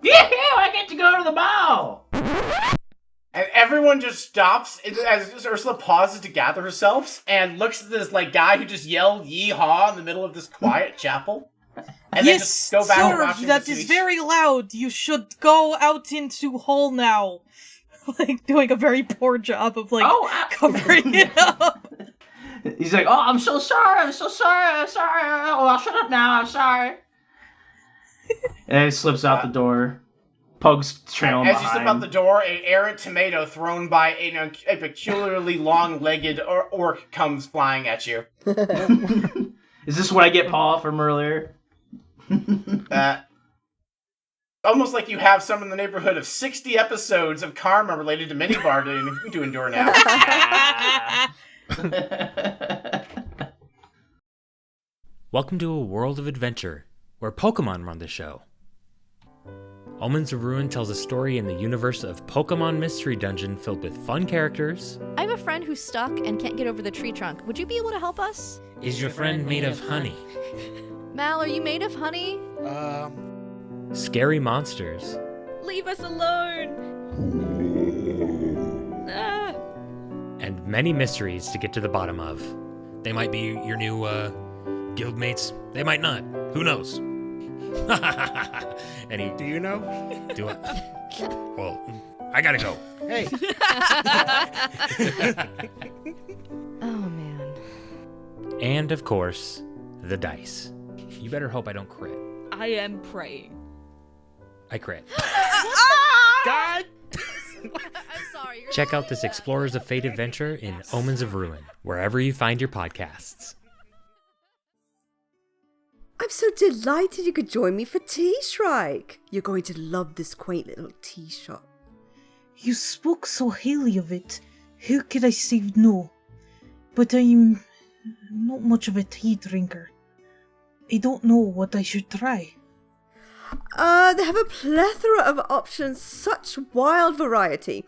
Yeah, I get to go to the ball. And everyone just stops as Ursula pauses to gather herself and looks at this like guy who just yelled "Yeehaw" in the middle of this quiet chapel. And then just go back and watch sir, that is very loud. You should go out into hall now. Like, doing a very poor job of, like, covering it up. He's like, "Oh, I'm so sorry. I'm sorry. Oh, I'll shut up now. I'm sorry." And he slips out the door. Pug's trailing As behind. you slip out the door, an errant tomato thrown by a peculiarly long-legged orc comes flying at you. Is this what I get, Paul, from earlier? Almost like you have some in the neighborhood of 60 episodes of karma related to minibar to endure now. Welcome to a world of adventure, where Pokemon run the show. Omens of Ruin tells a story in the universe of Pokemon Mystery Dungeon filled with fun characters. I have a friend who's stuck and can't get over the tree trunk. Would you be able to help us? Is your friend made of honey? Mal, are you made of honey? Scary monsters. Leave us alone! Ah. And many mysteries to get to the bottom of. They might be your new, guildmates. They might not. Who knows? Do you know? Do it. Well, I gotta go. Hey. Oh, man. And, of course, the dice. You better hope I don't crit. I am praying. I crit. God! I'm sorry. Check out this Explorers of Fate adventure in Omens of Ruin, wherever you find your podcasts. I'm so delighted you could join me for tea, Shrike. You're going to love this quaint little tea shop. You spoke so highly of it. How could I say no? But I'm not much of a tea drinker. I don't know what I should try. They have a plethora of options, such wild variety.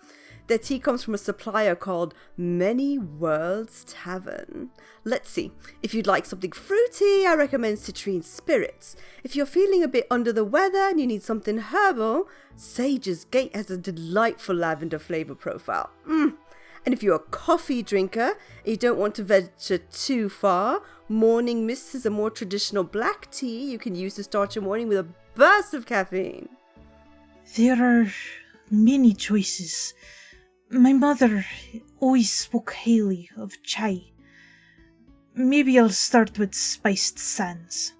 Their tea comes from a supplier called Many Worlds Tavern. Let's see. If you'd like something fruity, I recommend Citrine Spirits. If you're feeling a bit under the weather and you need something herbal, Sage's Gate has a delightful lavender flavor profile. And if you're a coffee drinker and you don't want to venture too far, Morning Mist is a more traditional black tea you can use to start your morning with a burst of caffeine. There are many choices. My mother always spoke highly of chai. Maybe I'll start with spiced sands.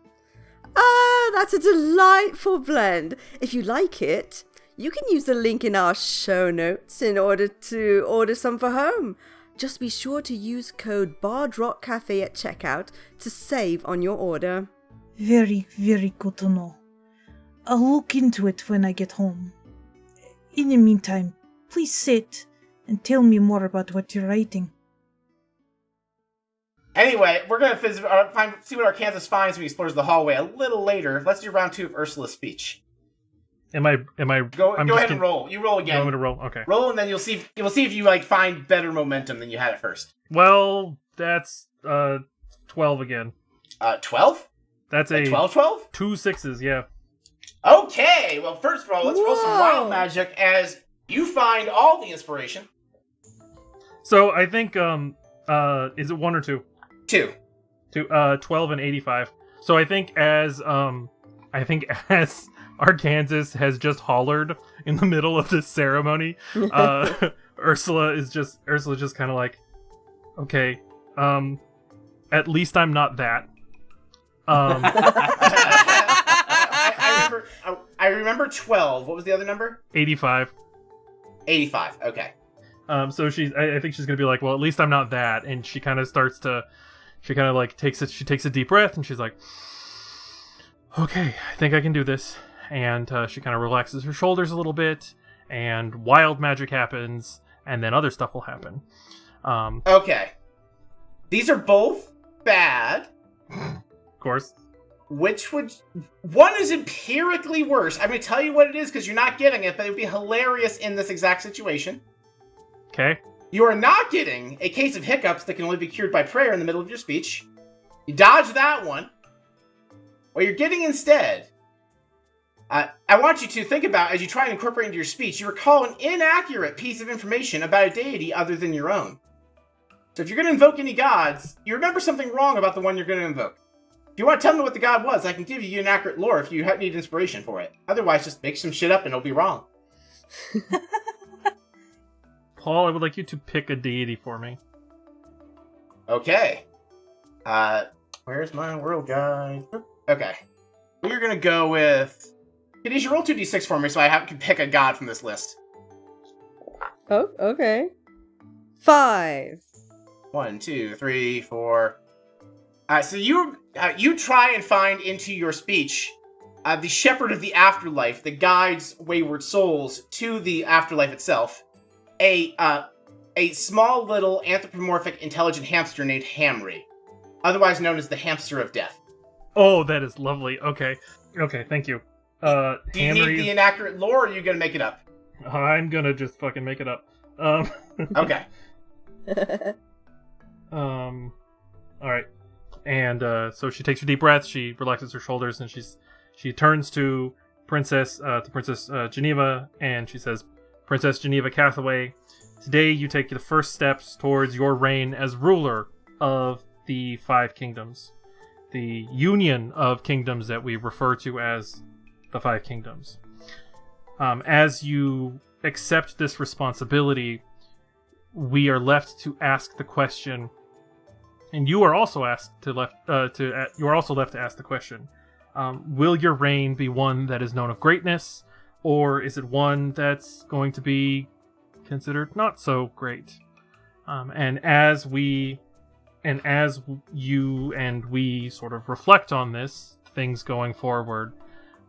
Ah, that's a delightful blend. If you like it, you can use the link in our show notes in order to order some for home. Just be sure to use code BardRockCafe at checkout to save on your order. Very, very good to know. I'll look into it when I get home. In the meantime, please sit and tell me more about what you're writing. Anyway, we're going to see what Arkansas finds when he explores the hallway a little later. Let's do round 2 of Ursula's speech. Am I? Go ahead and roll. You roll again. You want me to roll? Okay. Roll, and then you'll see if you like find better momentum than you had at first. Well, that's 12 again. 12? That's like a 12? 2 6s, yeah. Okay, well, first of all, let's roll some wild magic as you find all the inspiration. So I think is it 1 or 2? 2. 12 and 85. So I think as Arkansas has just hollered in the middle of this ceremony, Ursula is just kind of like, okay, at least I'm not that. I remember I remember 12. What was the other number? 85. 85. Okay. So I think she's gonna be like, well, at least I'm not that, and she kind of takes a deep breath, and she's like, okay, I think I can do this, and she kind of relaxes her shoulders a little bit, and wild magic happens, and then other stuff will happen. Okay. These are both bad. Of course. One is empirically worse. I'm going to tell you what it is because you're not getting it, but it would be hilarious in this exact situation. Okay. You are not getting a case of hiccups that can only be cured by prayer in the middle of your speech. You dodge that one. What you're getting instead, I want you to think about, as you try and incorporate into your speech, you recall an inaccurate piece of information about a deity other than your own. So if you're going to invoke any gods, you remember something wrong about the one you're going to invoke. If you want to tell me what the god was, I can give you inaccurate lore if you need inspiration for it. Otherwise, just make some shit up and it'll be wrong. Paul, I would like you to pick a deity for me. Okay. Where's my world guide? Okay. We're going to go with... Khadijah, roll 2d6 for me so I can pick a god from this list. Oh, okay. 5. 1, 2, 3, 4... So you try and find into your speech the shepherd of the afterlife that guides wayward souls to the afterlife itself. A small little anthropomorphic intelligent hamster named Hamry, otherwise known as the hamster of death. Oh, that is lovely. Okay, thank you. Do you need the inaccurate lore, or are you gonna make it up? I'm gonna just fucking make it up. Okay. All right. And so she takes a deep breath, she relaxes her shoulders, and she turns to Princess Geneva, and she says, Princess Geneva Cathaway, today you take the first steps towards your reign as ruler of the 5 kingdoms. The union of kingdoms that we refer to as the 5 kingdoms. As you accept this responsibility, we are left to ask the question, and you are also left to ask the question: will your reign be one that is known of greatness, or is it one that's going to be considered not so great? And as you and we sort of reflect on this, things going forward,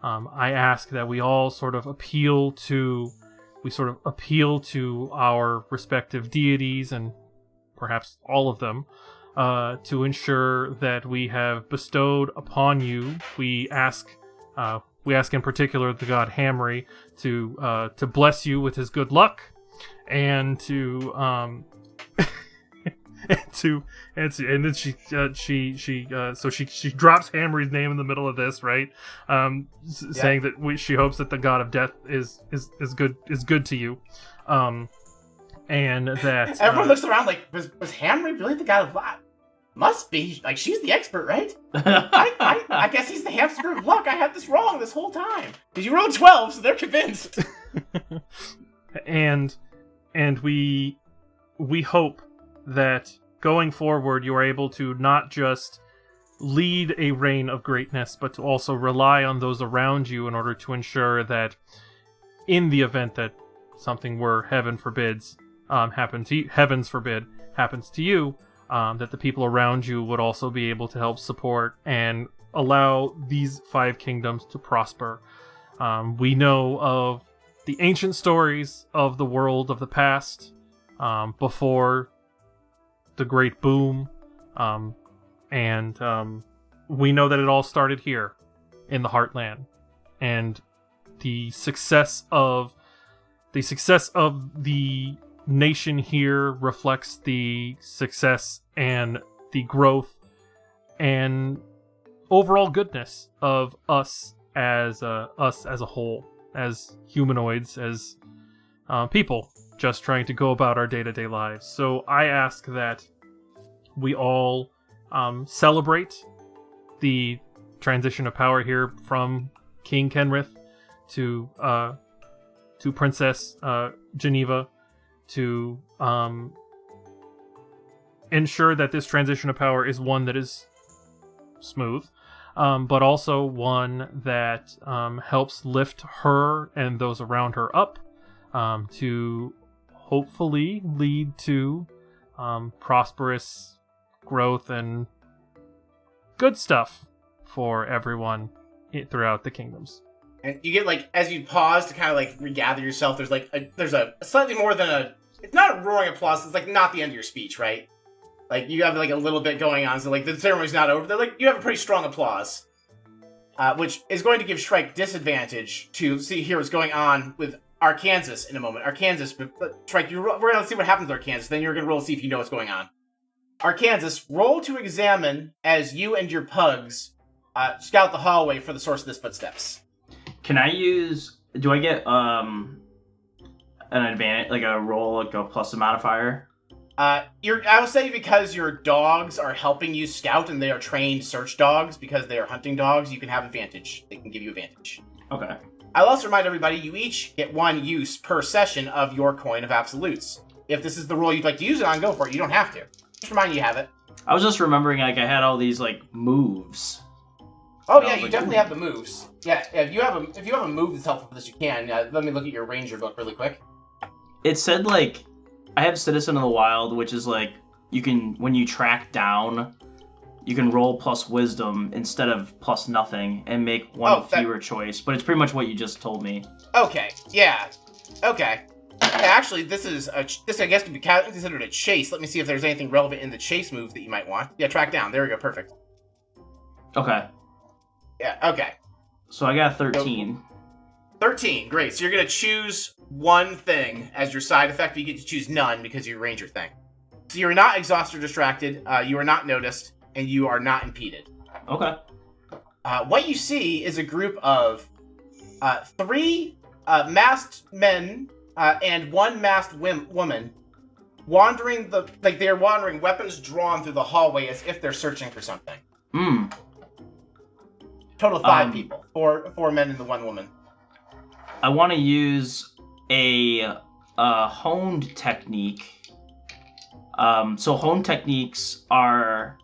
I ask that we all sort of appeal to our respective deities, and perhaps all of them, to ensure that we have bestowed upon you. We ask in particular the god Hamry to bless you with his good luck, and to and then she drops Hamry's name in the middle of this, right? Saying that she hopes that the god of death is good to you, and that everyone looks around like, was Hamry really the god of luck? Must be. Like, she's the expert, right? I guess he's the hamster of luck. I had this wrong this whole time. Because you rolled 12, so they're convinced. and we hope that going forward you are able to not just lead a reign of greatness, but to also rely on those around you in order to ensure that in the event that something were, heavens forbid, happens to you, that the people around you would also be able to help support and allow these 5 kingdoms to prosper. We know of the ancient stories of the world of the past, before the great boom, and we know that it all started here in the Heartland, and the success of the nation here reflects the success and the growth and overall goodness of us as a whole, as humanoids, as people just trying to go about our day-to-day lives. So I ask that we all celebrate the transition of power here from King Kenrith to Princess Geneva, to ensure that this transition of power is one that is smooth, but also one that helps lift her and those around her up to hopefully lead to prosperous growth and good stuff for everyone throughout the kingdoms. And you get, like, as you pause to kind of, like, regather yourself, there's a slightly more than it's not a roaring applause, it's, like, not the end of your speech, right? Like, you have, like, a little bit going on, so, like, the ceremony's not over. They're, like, you have a pretty strong applause. Which is going to give Shrike disadvantage to hear what's going on with Arkansas in a moment. Arkansas, but Shrike, we're going to see what happens with Arkansas, then you're going to roll to see if you know what's going on. Arkansas, roll to examine as you and your pugs scout the hallway for the source of this footsteps. Can I do I get an advantage, like a roll, like a plus a modifier? I will say because your dogs are helping you scout and they are trained search dogs because they are hunting dogs, you can have advantage. They can give you advantage. Okay. I'll also remind everybody you each get 1 use per session of your coin of absolutes. If this is the roll you'd like to use it on, go for it. You don't have to. Just remind you have it. I was just remembering, like, I had all these, like, moves. Oh yeah, you definitely have the moves. Yeah, if you have a move that's helpful for this, you can. Let me look at your ranger book really quick. It said, like, I have Citizen of the Wild, which is like when you track down, you can roll plus wisdom instead of plus nothing and make one fewer choice. But it's pretty much what you just told me. Okay. Yeah. Okay. Yeah, actually, this I guess could be considered a chase. Let me see if there's anything relevant in the chase move that you might want. Yeah, track down. There we go. Perfect. Okay. Yeah. Okay. So I got 13. 13. Great. So you're gonna choose one thing as your side effect, but you get to choose none because of your ranger thing. So you're not exhausted or distracted, you are not noticed, and you are not impeded. Okay. What you see is a group of 3 masked men and 1 masked woman wandering they're wandering, weapons drawn through the hallway as if they're searching for something. Total of 5 people. 4 men and the 1 woman. I want to use a honed technique. So honed techniques are,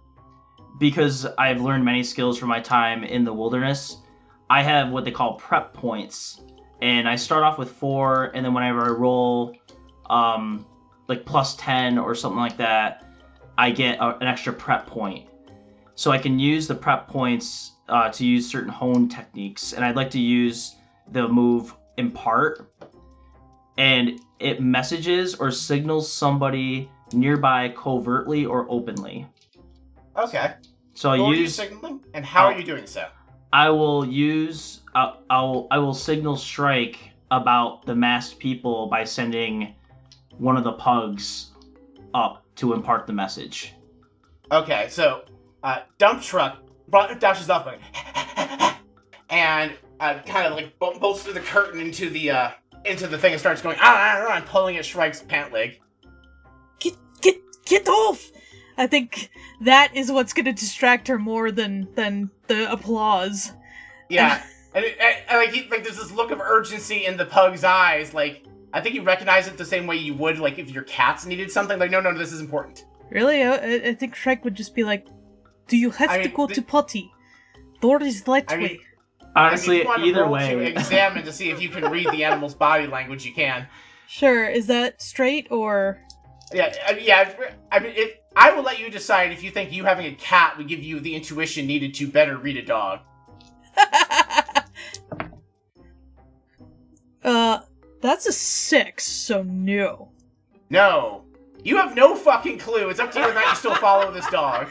because I've learned many skills from my time in the wilderness, I have what they call prep points. And I start off with 4, and then whenever I roll like plus 10 or something like that, I get an extra prep point. So I can use the prep points to use certain honed techniques. And I'd like to use the move impart, and it messages or signals somebody nearby covertly or openly. Okay. So I use signaling, and how are you doing so? I will use I will signal Strike about the masked people by sending one of the pugs up to impart the message. Okay, so dump truck dashes up and kind of like bolts through the curtain into the thing and starts going and pulling at Shrike's pant leg. Get off! I think that is what's going to distract her more than the applause. Yeah, and there's this look of urgency in the pug's eyes. Like, I think you recognize it the same way you would, like, if your cats needed something. Like, no, this is important. Really? I think Shrek would just be like, do you have to go to potty? Door is that way. Honestly, either way. To examine to see if you can read the animal's body language, you can. Sure. Is that straight or? Yeah. I will let you decide if you think you having a cat would give you the intuition needed to better read a dog. That's a 6, so no. No. You have no fucking clue. It's up to you whether or not you still follow this dog.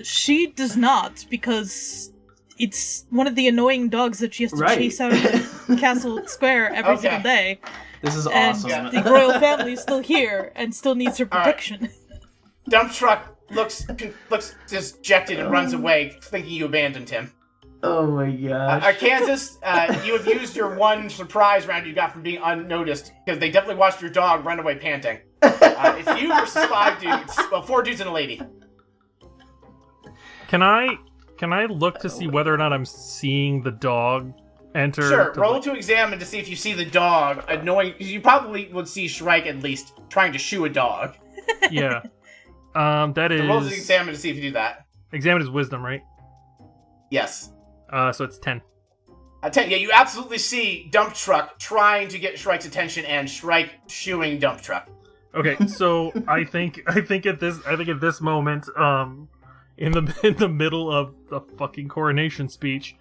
She does not, because it's one of the annoying dogs that she has to chase out of the castle square every single day. This is and awesome. And the royal family is still here and still needs her protection. Right. Dump truck looks dejected and runs away, thinking you abandoned him. Oh my gosh. Arkansas, you have used your 1 surprise round you got from being unnoticed, because they definitely watched your dog run away panting. It's you versus 5 dudes. Well, 4 dudes and a lady. Can I look to see whether or not I'm seeing the dog enter? Sure, roll to examine to see if you see the dog annoying. You probably would see Shrike at least trying to shoo a dog. Yeah. That is. So roll to examine to see if you do that. Examine is wisdom, right? Yes. So it's 10. 10. Yeah, you absolutely see Dump Truck trying to get Shrike's attention and Shrike shooing Dump Truck. Okay, so I think at this moment, in the middle of the fucking coronation speech,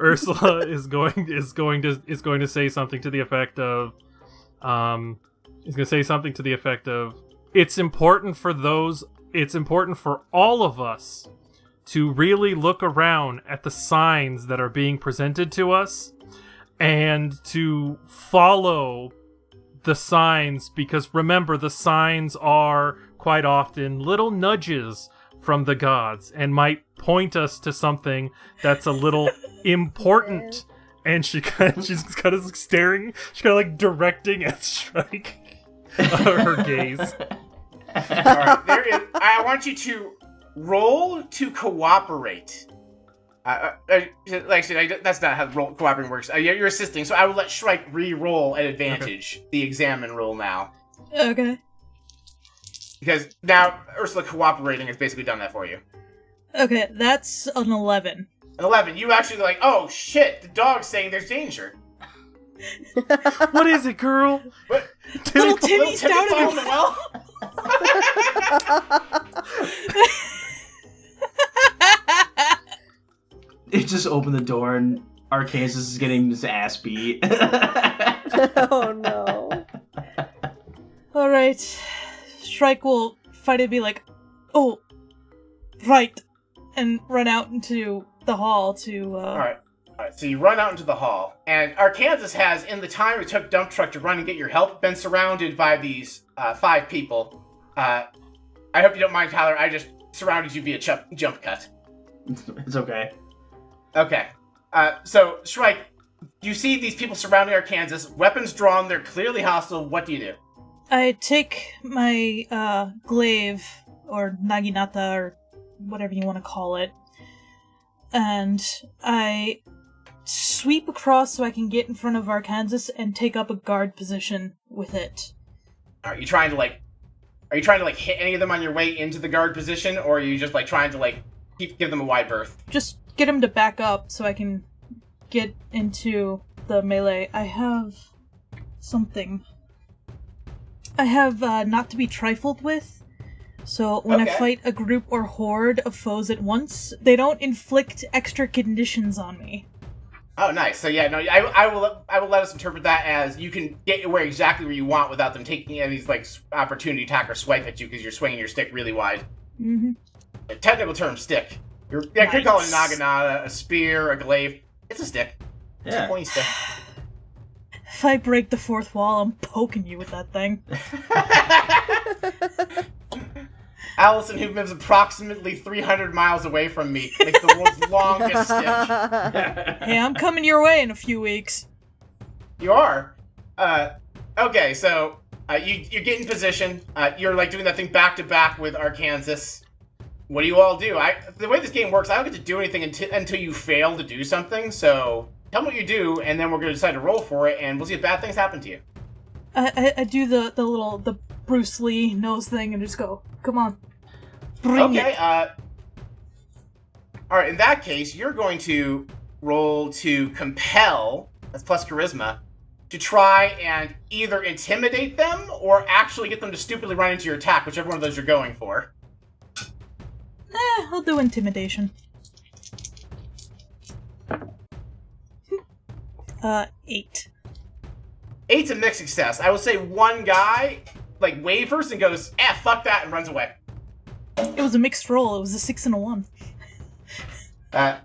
Ursula is going to say something to the effect of, it's important for all of us to really look around at the signs that are being presented to us and to follow the signs, because remember, the signs are quite often little nudges from the gods and might point us to something that's a little important. And she's kind of staring, she's kind of like directing at Shrike her gaze. Alright, there is. I want you to roll to cooperate. Like I said, that's not how cooperating works. You're assisting, so I will let Shrike re-roll at advantage the examine roll now. Okay. Because now Ursula cooperating has basically done that for you. Okay, that's an 11. An 11, you actually like, oh shit, the dog's saying there's danger. What is it, girl? What? Little Timmy's down in in the well? It just opened the door and Arkansas is getting his ass beat. Oh no. Alright. Shrike will fight and be like, oh, right. And run out into the hall to, Alright, so you run out into the hall, and Arkansas has, in the time it took Dump Truck to run and get your help, been surrounded by these 5 people. I hope you don't mind, Tyler, I just surrounded you via jump cut. It's okay. Okay. So, Shrike, you see these people surrounding Arkansas, weapons drawn, they're clearly hostile, what do you do? I take my, glaive, or naginata, or whatever you want to call it, and I sweep across so I can get in front of Arkansas and take up a guard position with it. Are you trying to hit any of them on your way into the guard position, or are you just trying to give them a wide berth? Just get him to back up so I can get into the melee. I have something. I have not to be trifled with. So when I fight a group or horde of foes at once, they don't inflict extra conditions on me. Oh, nice. So yeah, no, I will let us interpret that as you can get exactly where you want without them taking any of these opportunity attack or swipe at you because you're swinging your stick really wide. Mm-hmm. The technical term, stick. You could call it a naginata, a spear, a glaive. It's a stick. It's a pointy stick. If I break the fourth wall, I'm poking you with that thing. Allison, who lives approximately 300 miles away from me, makes the world's longest stick. Hey, I'm coming your way in a few weeks. You are? Okay, so you get in position. You're doing that thing back to back with Arkansas. What do you all do? The way this game works, I don't get to do anything until you fail to do something, so tell me what you do, and then we're going to decide to roll for it, and we'll see if bad things happen to you. I do the Bruce Lee nose thing and just go, come on, bring it. Alright, in that case, you're going to roll to compel, that's plus charisma, to try and either intimidate them or actually get them to stupidly run into your attack, whichever one of those you're going for. I'll do intimidation. 8. 8's a mixed success. I will say one guy, wavers and goes, fuck that, and runs away. It was a mixed roll. It was a 6 and a 1. Yeah,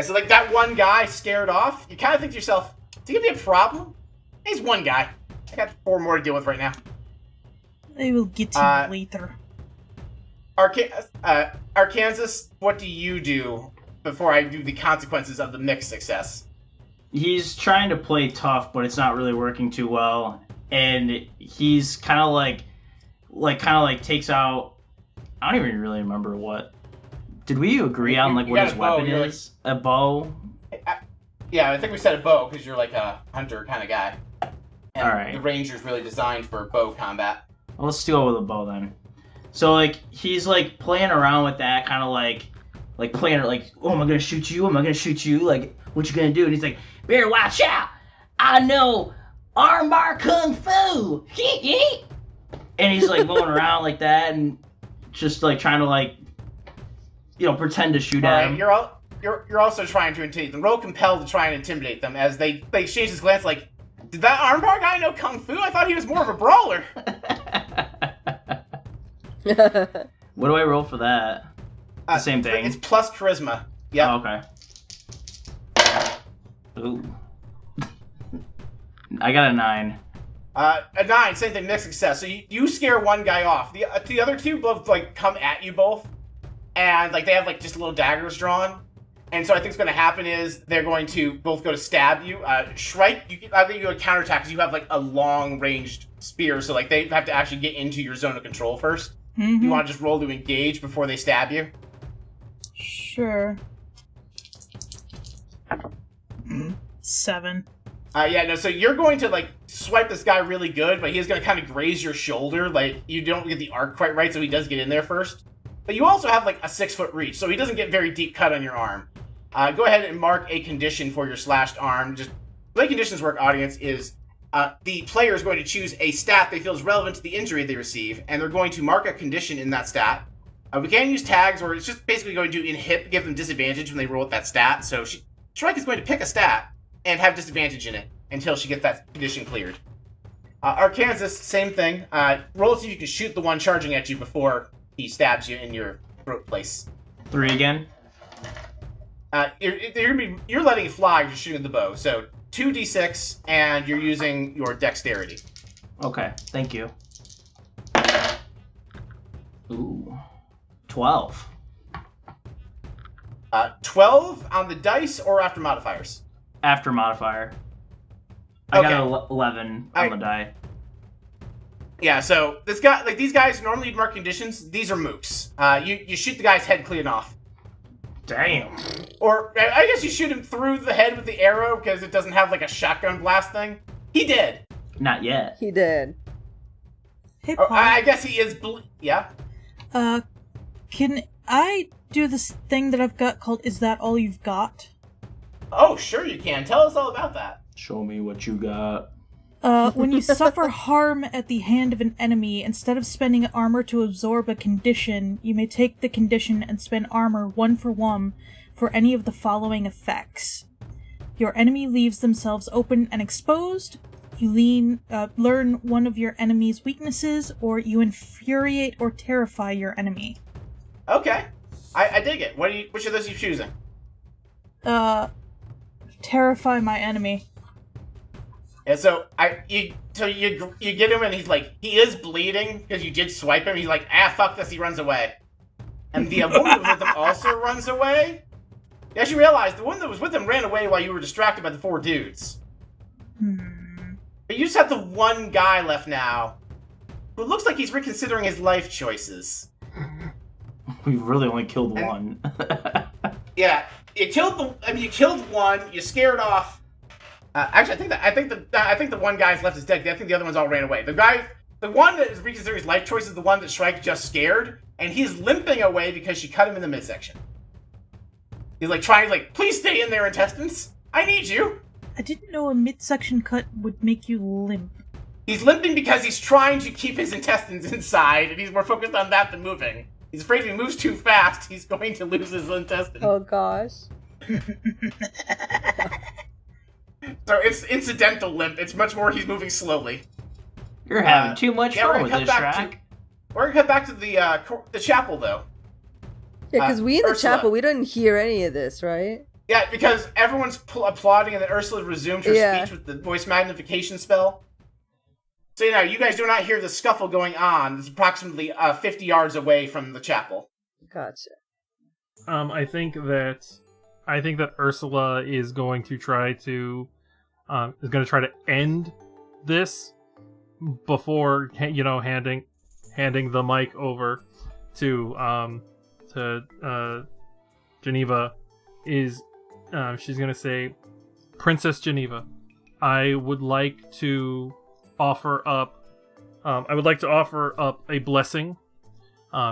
so that one guy scared off, you kind of think to yourself, is he gonna be a problem? He's one guy. I got 4 more to deal with right now. I will get him later. Arkansas, what do you do before I do the consequences of the mixed success? He's trying to play tough, but it's not really working too well. And he's kind of takes out. I don't even really remember what. Did we agree on what his weapon is? A bow. Yeah, I think we said a bow because you're a hunter kind of guy. And all right. The ranger's really designed for bow combat. Well, let's go with a bow then. So like he's like playing around with that, kind of like playing it like, oh, am I gonna shoot you? Am I gonna shoot you? Like, what you gonna do? And he's like, better watch out! I know armbar kung fu. And he's like going around like that and just like trying to like, pretend to shoot at him. You're also trying to intimidate them. Roll compelled to try and intimidate them as they exchange this glance like, did that armbar guy know kung fu? I thought he was more of a brawler. What do I roll for that? The same thing. It's plus charisma. Yeah. Oh, okay. Ooh. I got a 9. A 9, same thing, mixed success. So you scare one guy off. The other two both like come at you both, and like they have like just little daggers drawn. And so I think what's going to happen is they're going to both go to stab you. Shrike, I think you go to counterattack because you have like a long ranged spear. So like they have to actually get into your zone of control first. Mm-hmm. You want to just roll to engage before they stab you? Sure. 7. So you're going to, like, swipe this guy really good, but he's going to kind of graze your shoulder. Like, you don't get the arc quite right, so he does get in there first. But you also have, like, a 6-foot reach, so he doesn't get very deep cut on your arm. Go ahead and mark a condition for your slashed arm. Just the way conditions work, audience, is the player is going to choose a stat they feel is relevant to the injury they receive, and they're going to mark a condition in that stat. We can use tags, or it's just basically going to give them disadvantage when they roll with that stat. So Shrike is going to pick a stat and have disadvantage in it until she gets that condition cleared. Arkansas, same thing. Roll to see if you can shoot the one charging at you before he stabs you in your throat place. 3 again? You're letting it fly, you're shooting the bow. So 2d6, and you're using your dexterity. Okay, thank you. Ooh. 12. 12 on the dice or after modifiers? After modifier. I got 11 on the die. Yeah, so this guy, like these guys, normally you'd mark conditions. These are mooks. You shoot the guy's head clean off. Damn. Or I guess you shoot him through the head with the arrow because it doesn't have like a shotgun blast thing. He did. Not yet. He did. Hey, Paul. I guess he is. Yeah. Can I do this thing that I've got called "Is That All You've Got"? Oh, sure you can. Tell us all about that. Show me what you got. When you suffer harm at the hand of an enemy, instead of spending armor to absorb a condition, you may take the condition and spend armor 1 for 1 for any of the following effects. Your enemy leaves themselves open and exposed, you learn one of your enemy's weaknesses, or you infuriate or terrify your enemy. Okay. I dig it. Which of those are you choosing? Terrify my enemy. And so you get him and he's like, he is bleeding because you did swipe him. He's like, fuck this, he runs away. And the woman that was with him also runs away. You actually realize the one that was with him ran away while you were distracted by the 4 dudes. But you just have the one guy left now who looks like he's reconsidering his life choices. We've really only killed one. Yeah, you killed one. You scared off. Actually, I think the one guy's left is dead. I think the other ones all ran away. The one that is reconsidering his life choice is the one that Shrike just scared, and he's limping away because she cut him in the midsection. He's like trying, like, please stay in there, intestines. I need you. I didn't know a midsection cut would make you limp. He's limping because he's trying to keep his intestines inside, and he's more focused on that than moving. He's afraid if he moves too fast, he's going to lose his intestines. Oh gosh. So it's incidental limp. It's much more he's moving slowly. You're having too much fun with this, Shrek. We're gonna cut back to the chapel, though. Yeah, because we in the Ursula. chapel, we didn't hear any of this, right? Yeah, because everyone's applauding, and then Ursula resumes her speech with the voice magnification spell. So you guys do not hear the scuffle going on. It's approximately 50 yards away from the chapel. Gotcha. I think that Ursula is going to try to end this before handing the mic over to Geneva. She's gonna say, Princess Geneva, I would like to offer up a blessing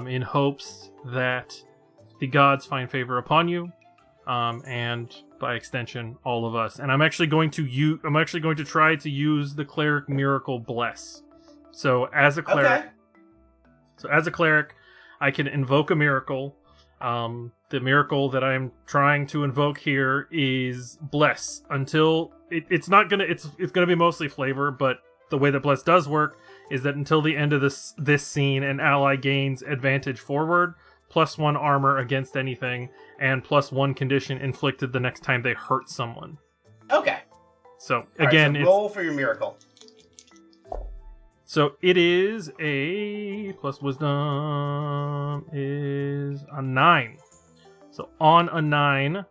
in hopes that the gods find favor upon you, and by extension, all of us. And I'm actually going to try to use the cleric miracle bless. So as a cleric, I can invoke a miracle. The miracle that I'm trying to invoke here is bless. Until it's gonna be mostly flavor, but the way that bless does work is that until the end of this scene, an ally gains advantage forward, +1 armor against anything, and +1 condition inflicted the next time they hurt someone. Okay. So All again, right, so roll for your miracle. So it is a plus wisdom is a 9. So on a 9,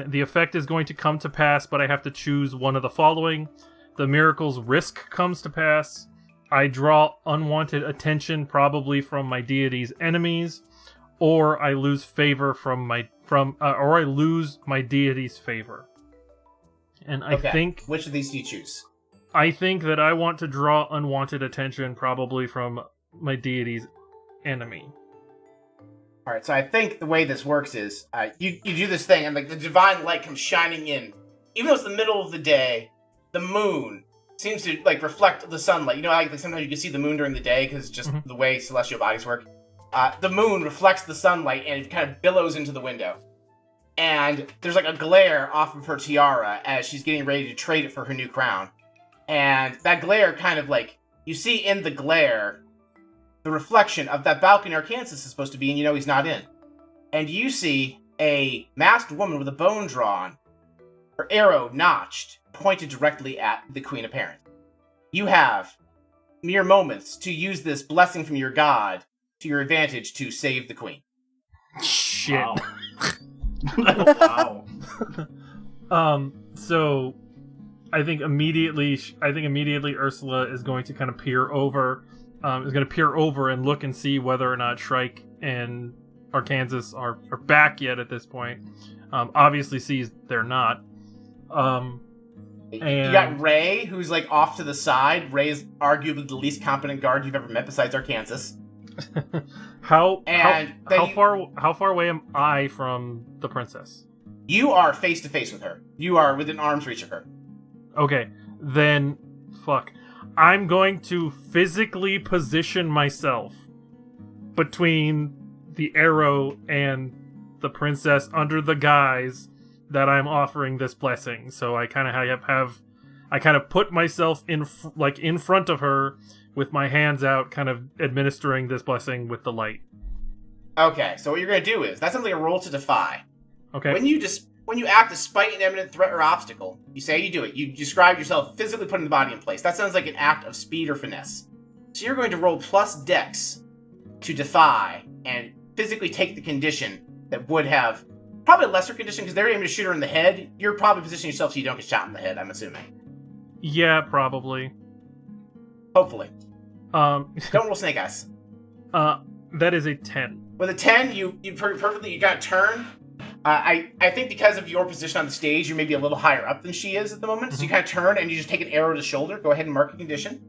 the effect is going to come to pass, but I have to choose one of the following. The miracle's risk comes to pass. I draw unwanted attention, probably from my deity's enemies, or I lose favor or I lose my deity's favor. And I think, which of these do you choose? I think that I want to draw unwanted attention, probably from my deity's enemy. All right, so I think the way this works is you do this thing, and like the divine light comes shining in. Even though it's the middle of the day, the moon seems to like reflect the sunlight. You know, like sometimes you can see the moon during the day because just the way celestial bodies work. The moon reflects the sunlight, and it kind of billows into the window. And there's like a glare off of her tiara as she's getting ready to trade it for her new crown. And that glare kind of like, you see in the glare the reflection of that balcony Arkansas is supposed to be, and you know he's not in. And you see a masked woman with a bone drawn, her arrow notched, pointed directly at the Queen Apparent. You have mere moments to use this blessing from your god to your advantage to save the Queen. Shit. Wow. So I think immediately Ursula is going to kind of peer over and look and see whether or not Shrike and Arkansas are back yet at this point. Obviously sees they're not. And you got Ray, who's like off to the side. Ray is arguably the least competent guard you've ever met besides Arkansas. How far away am I from the princess? You are face to face with her. You are within arm's reach of her. Okay, then fuck. I'm going to physically position myself between the arrow and the princess under the guise that I'm offering this blessing. So I kind of put myself in front of her with my hands out, kind of administering this blessing with the light. Okay, so what you're going to do is, that's something like a roll to defy. Okay. When you act despite an imminent threat or obstacle, you say you do it. You describe yourself physically putting the body in place. That sounds like an act of speed or finesse. So you're going to roll plus dex to defy and physically take the condition that would have probably a lesser condition because they're aiming to shoot her in the head. You're probably positioning yourself so you don't get shot in the head, I'm assuming. Yeah, probably. Hopefully. Don't roll snake eyes. That is a 10. With a 10, you perfectly, you got to turn. I think because of your position on the stage, you're maybe a little higher up than she is at the moment. So you kind of turn and you just take an arrow to the shoulder. Go ahead and mark a condition.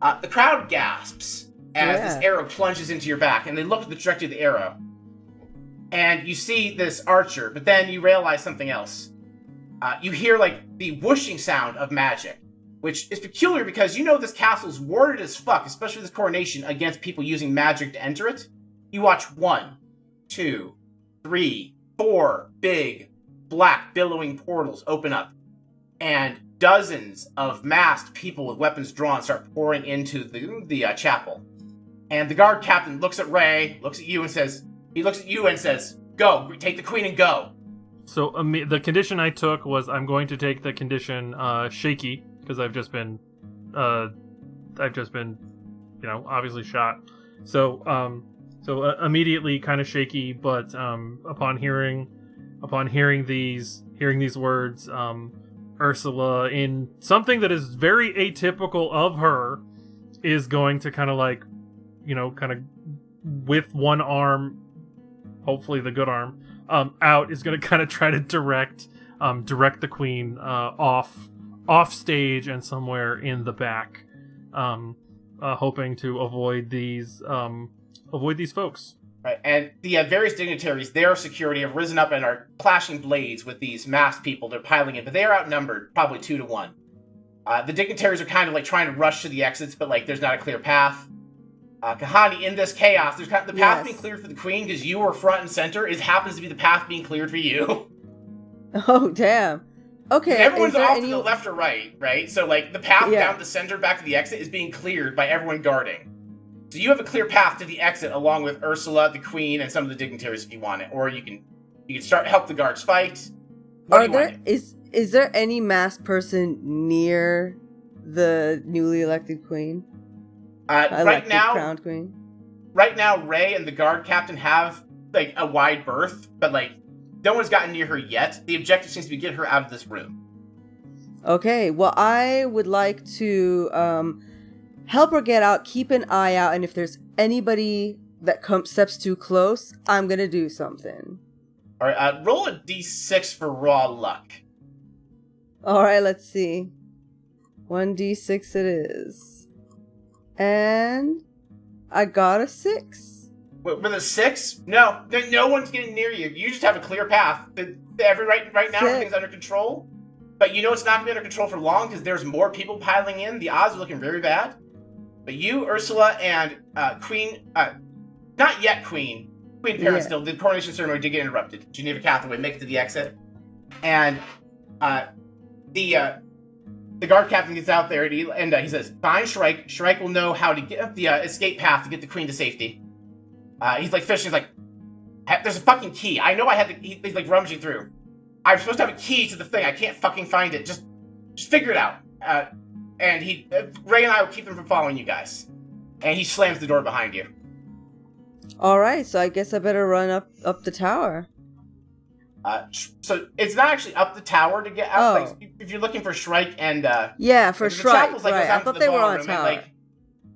The crowd gasps as this arrow plunges into your back, and they look at the trajectory of the arrow. And you see this archer, but then you realize something else. You hear like the whooshing sound of magic, which is peculiar because you know this castle's warded as fuck, especially this coronation, against people using magic to enter it. You watch 1, 2, 3, 4 big, black, billowing portals open up, and dozens of masked people with weapons drawn start pouring into the chapel. And the guard captain looks at Ray, looks at you and says, go, take the queen and go. So the condition I took was I'm going to take the condition shaky, because I've just been, obviously shot. So immediately kind of shaky, but upon hearing these words, Ursula, in something that is very atypical of her, is going to kind of like, kind of with one arm, hopefully the good arm, out, is going to kind of try to direct the queen off stage and somewhere in the back. hoping to avoid these folks. Right, and the various dignitaries, their security, have risen up and are clashing blades with these masked people. They're piling in, but they are outnumbered, probably 2 to 1. The dignitaries are kind of like trying to rush to the exits, but like there's not a clear path. Kahani, in this chaos, there's the path being cleared for the queen because you were front and center. It happens to be the path being cleared for you. Oh, damn. Okay. Everyone's off to the left or right? So like the path down the center back to the exit is being cleared by everyone guarding. So you have a clear path to the exit along with Ursula, the queen, and some of the dignitaries if you want it. Or you can help the guards fight. Is there any masked person near the newly elected queen? Right now, crowned queen. Right now, Ray and the guard captain have like a wide berth, but like no one's gotten near her yet. The objective seems to be get her out of this room. Okay, well, I would like to help her get out, keep an eye out, and if there's anybody that steps too close, I'm gonna do something. All right, roll a d6 for raw luck. All right, let's see. 1d6 it is. And I got a 6. With a 6? No one's getting near you. You just have a clear path. Right now, everything's under control. But you know it's not going to be under control for long because there's more people piling in. The odds are looking very bad. But you, Ursula, and Queen... not yet Queen. Queen Parent still. The coronation ceremony did get interrupted. Geneva Cathaway make it to the exit. And the guard captain gets out there and he says, "Find Shrike. Shrike will know how to get up the escape path to get the queen to safety." He's like fishing. He's like, "There's a fucking key. I know I had the." He's like rummaging through. I'm supposed to have a key to the thing. I can't fucking find it. Just figure it out. And Ray and I will keep them from following you guys. And he slams the door behind you. All right, so I guess I better run up the tower. So it's not actually up the tower to get out. Oh. Like, if you're looking for Shrike and for Shrike, right? I thought they were on a tower.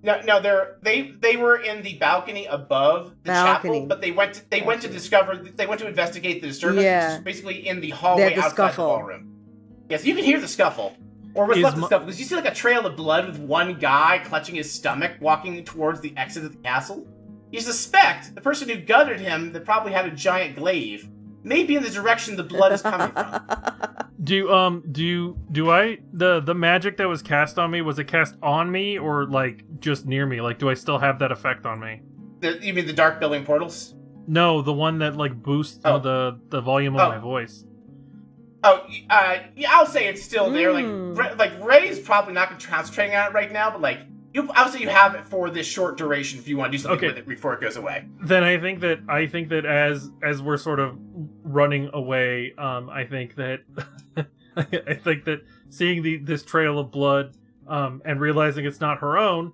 No, they were in the balcony above the chapel, but they went to investigate the disturbance, which is basically in the hallway outside the ballroom. Yes, you can hear the scuffle. Or what's left of the scuffle, because you see like a trail of blood with one guy clutching his stomach walking towards the exit of the castle. You suspect the person who gutted him that probably had a giant glaive may be in the direction the blood is coming from. The magic that was cast on me, was it cast on me or like just near me? Like, do I still have that effect on me? You mean the dark building portals? No, the one that like boosts the volume of my voice. Yeah, I'll say it's still there. Like Ray's probably not concentrating on it right now, but like I'll say you have it for this short duration if you want to do something with it before it goes away. Then I think that as we're sort of running away, I think that I think that seeing this trail of blood and realizing it's not her own,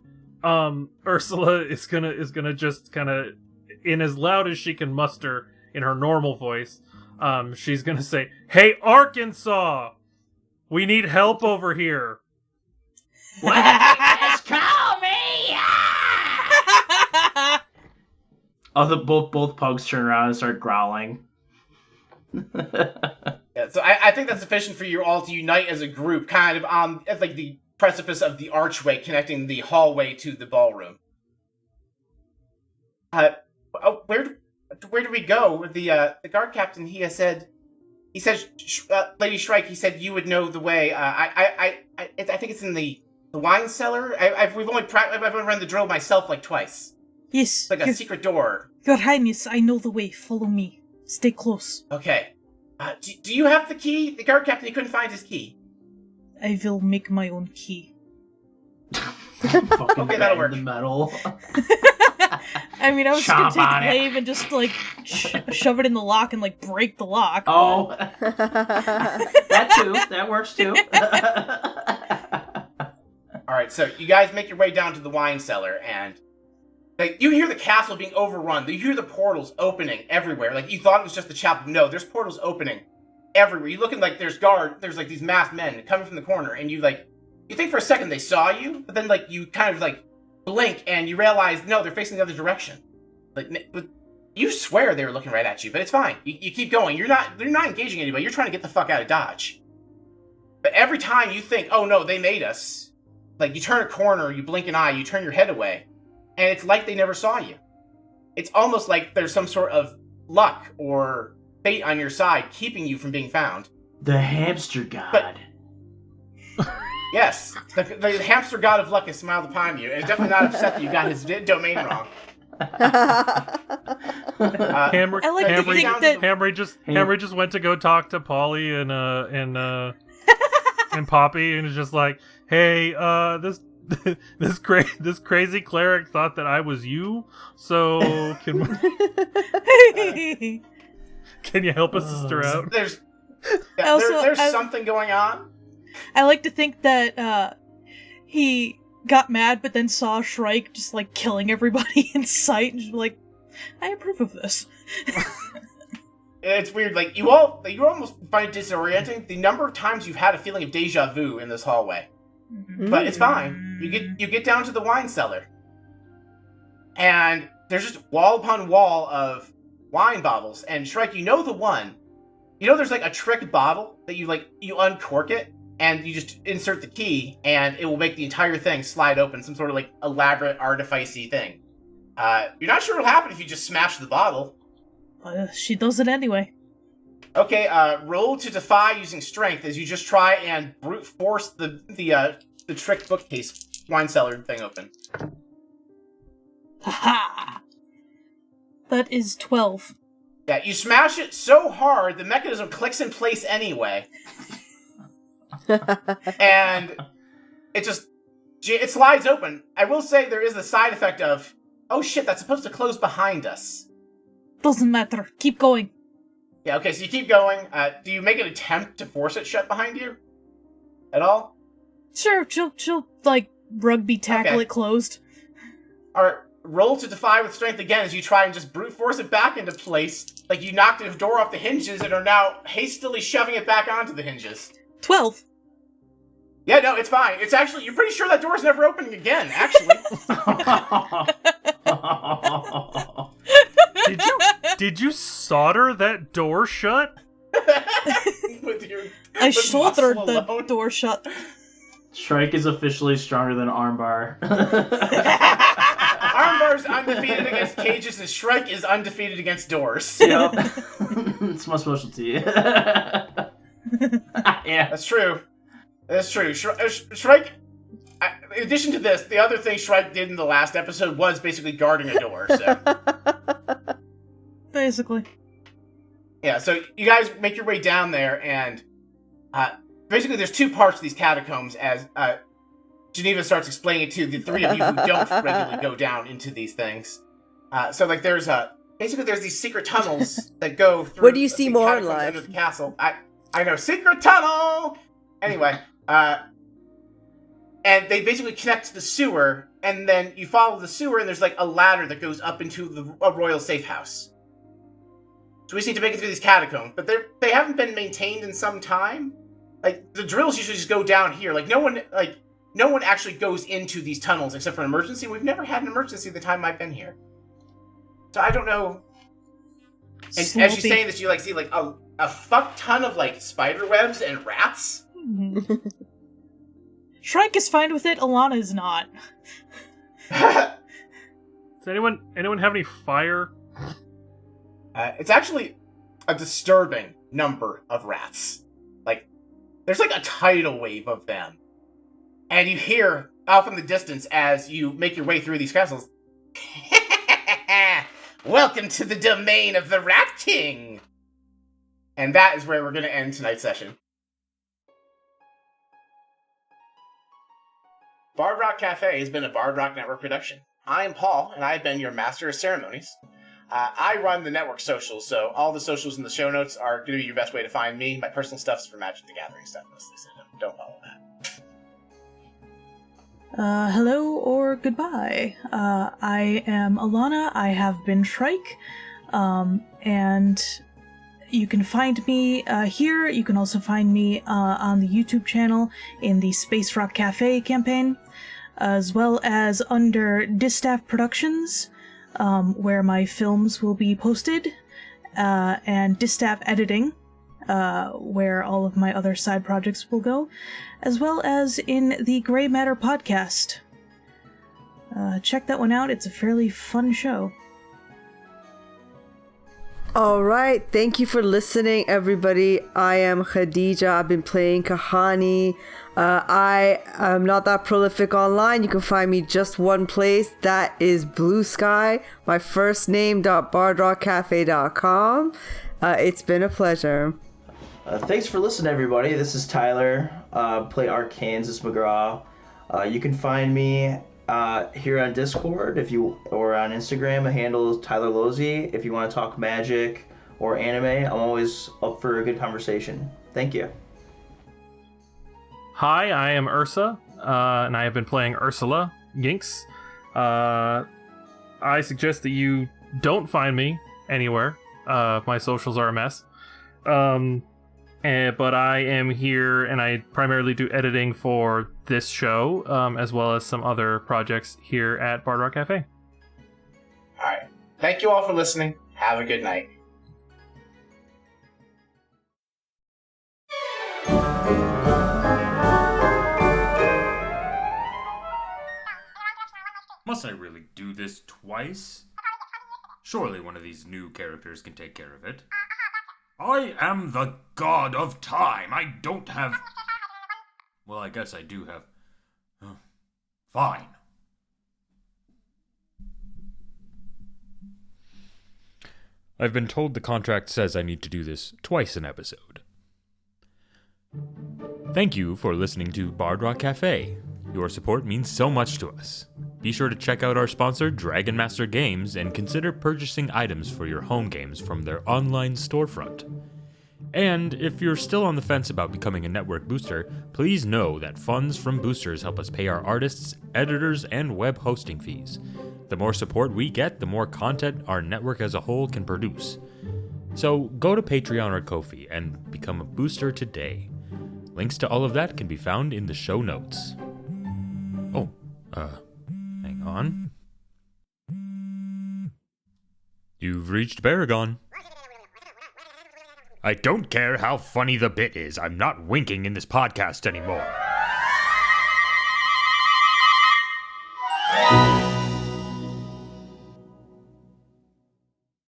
Ursula is gonna just kind of, in as loud as she can muster in her normal voice, she's gonna say, "Hey, Arkansas, we need help over here." Just call me! Both pugs turn around and start growling. Yeah, so I think that's sufficient for you all to unite as a group, kind of at like the precipice of the archway connecting the hallway to the ballroom. Where do we go? With the guard captain, he said, Lady Shrike, he said you would know the way. I think it's in the wine cellar. I've only run the drill myself like twice. Yes. It's like a secret door. Your Highness, I know the way. Follow me. Stay close. Okay. Do you have the key? The guard captain, he couldn't find his key. I will make my own key. Okay, that'll work. The metal. I mean, I was gonna take the glaive and just like shove it in the lock and like break the lock. Oh, that too. That works too. All right, so you guys make your way down to the wine cellar, and like you hear the castle being overrun. You hear the portals opening everywhere. Like you thought it was just the chapel. No, there's portals opening everywhere. You look and like there's like these masked men coming from the corner, and you think for a second they saw you, but then like you kind of like blink and you realize no, they're facing the other direction. Like you swear they were looking right at you, but it's fine. You keep going. They're not engaging anybody. You're trying to get the fuck out of Dodge. But every time you think, oh no, they made us. like, you turn a corner, you blink an eye, you turn your head away, and it's like they never saw you. It's almost like there's some sort of luck or fate on your side keeping you from being found. The hamster god. Yes, the hamster god of luck has smiled upon you, and is definitely not upset that you got his domain wrong. Hamry, I like to Hamry, think that- Hamry just went to go talk to Polly and Poppy, and is just like, "Hey, this crazy cleric thought that I was you. So can you help a sister out?" There's Also, there's something going on. I like to think that he got mad, but then saw Shrike just like killing everybody in sight, and just like, I approve of this. It's weird. Like you almost find it disorienting the number of times you've had a feeling of deja vu in this hallway. But it's fine. You get down to the wine cellar, and there's just wall upon wall of wine bottles. And Shrike, you know the one. You know there's like a trick bottle that you uncork it, and you just insert the key, and it will make the entire thing slide open. Some sort of like elaborate artificey thing. You're not sure what'll happen if you just smash the bottle. She does it anyway. Okay, roll to defy using strength as you just try and brute force the trick bookcase wine cellar thing open. Ha! That is 12. Yeah, you smash it so hard the mechanism clicks in place anyway, and it slides open. I will say there is the side effect of, oh shit, that's supposed to close behind us. Doesn't matter. Keep going. Yeah, okay, so you keep going. Do you make an attempt to force it shut behind you? At all? Sure, she'll like rugby tackle Okay. it closed. Alright, roll to defy with strength again as you try and just brute force it back into place. Like you knocked the door off the hinges and are now hastily shoving it back onto the hinges. 12. Yeah, no, it's fine. It's actually, you're pretty sure that door's never opening again, actually. Did you solder that door shut? With your I with shouldered muscle the alone. door shut. Shrike is officially stronger than Armbar. Armbar's undefeated against cages, and Shrike is undefeated against doors. Yep. It's my specialty. Yeah. That's true. That's true. Shrike, in addition to this, the other thing Shrike did in the last episode was basically guarding a door, so... Basically. Yeah, so you guys make your way down there, and basically there's two parts to these catacombs as Geneva starts explaining it to the three of you who don't regularly go down into these things. So like there's these secret tunnels that go through. What do you see the more in catacombs life? under the castle. I know, secret tunnel. Anyway, and they basically connect to the sewer, and then you follow the sewer, and there's like a ladder that goes up into a royal safe house. So we just need to make it through these catacombs, but they haven't been maintained in some time. Like the drills usually just go down here. Like no one actually goes into these tunnels except for an emergency. We've never had an emergency the time I've been here. So I don't know. And as she's saying this, you see a fuck ton of spider webs and rats. Shrike is fine with it, Alana is not. Does anyone have any fire? It's actually a disturbing number of rats. There's a tidal wave of them. And you hear off in the distance as you make your way through these castles. Welcome to the domain of the Rat King! And that is where we're going to end tonight's session. Bard Rock Cafe has been a Bard Rock Network production. I am Paul, and I have been your Master of Ceremonies. I run the network socials, so all the socials in the show notes are going to be your best way to find me. My personal stuff's for Magic the Gathering stuff, mostly, so don't follow that. Hello or goodbye. I am Alana. I have been Shrike. And you can find me here. You can also find me on the YouTube channel in the Space Rock Cafe campaign, as well as under Distaff Productions, where my films will be posted, and Distaff Editing, where all of my other side projects will go, as well as in the Gray Matter podcast. Check that one out. It's a fairly fun show. All right, thank you for listening, everybody. I am Khadija. I've been playing Kahani. I am not that prolific online. You can find me just one place. That is Blue Sky. My first name.bardrockcafe.com. It's been a pleasure. Thanks for listening, everybody. This is Tyler. Play Arkansas McGraw. You can find me here on Discord or on Instagram. The handle is Tyler Losey. If you want to talk magic or anime, I'm always up for a good conversation. Thank you. Hi, I am Ursa, and I have been playing Ursula Ginks. I suggest that you don't find me anywhere. My socials are a mess. But I am here, and I primarily do editing for this show, as well as some other projects here at Bard Rock Cafe. All right. Thank you all for listening. Have a good night. Must I really do this twice? Surely one of these new characters can take care of it. I am the god of time. I don't have... Well, I guess I do have... Fine. I've been told the contract says I need to do this twice an episode. Thank you for listening to Bard Rock Cafe. Your support means so much to us. Be sure to check out our sponsor, Dragon Master Games, and consider purchasing items for your home games from their online storefront. And if you're still on the fence about becoming a network booster, please know that funds from boosters help us pay our artists, editors, and web hosting fees. The more support we get, the more content our network as a whole can produce. So go to Patreon or Ko-fi and become a booster today. Links to all of that can be found in the show notes. Hang on. You've reached Baragon. I don't care how funny the bit is, I'm not winking in this podcast anymore.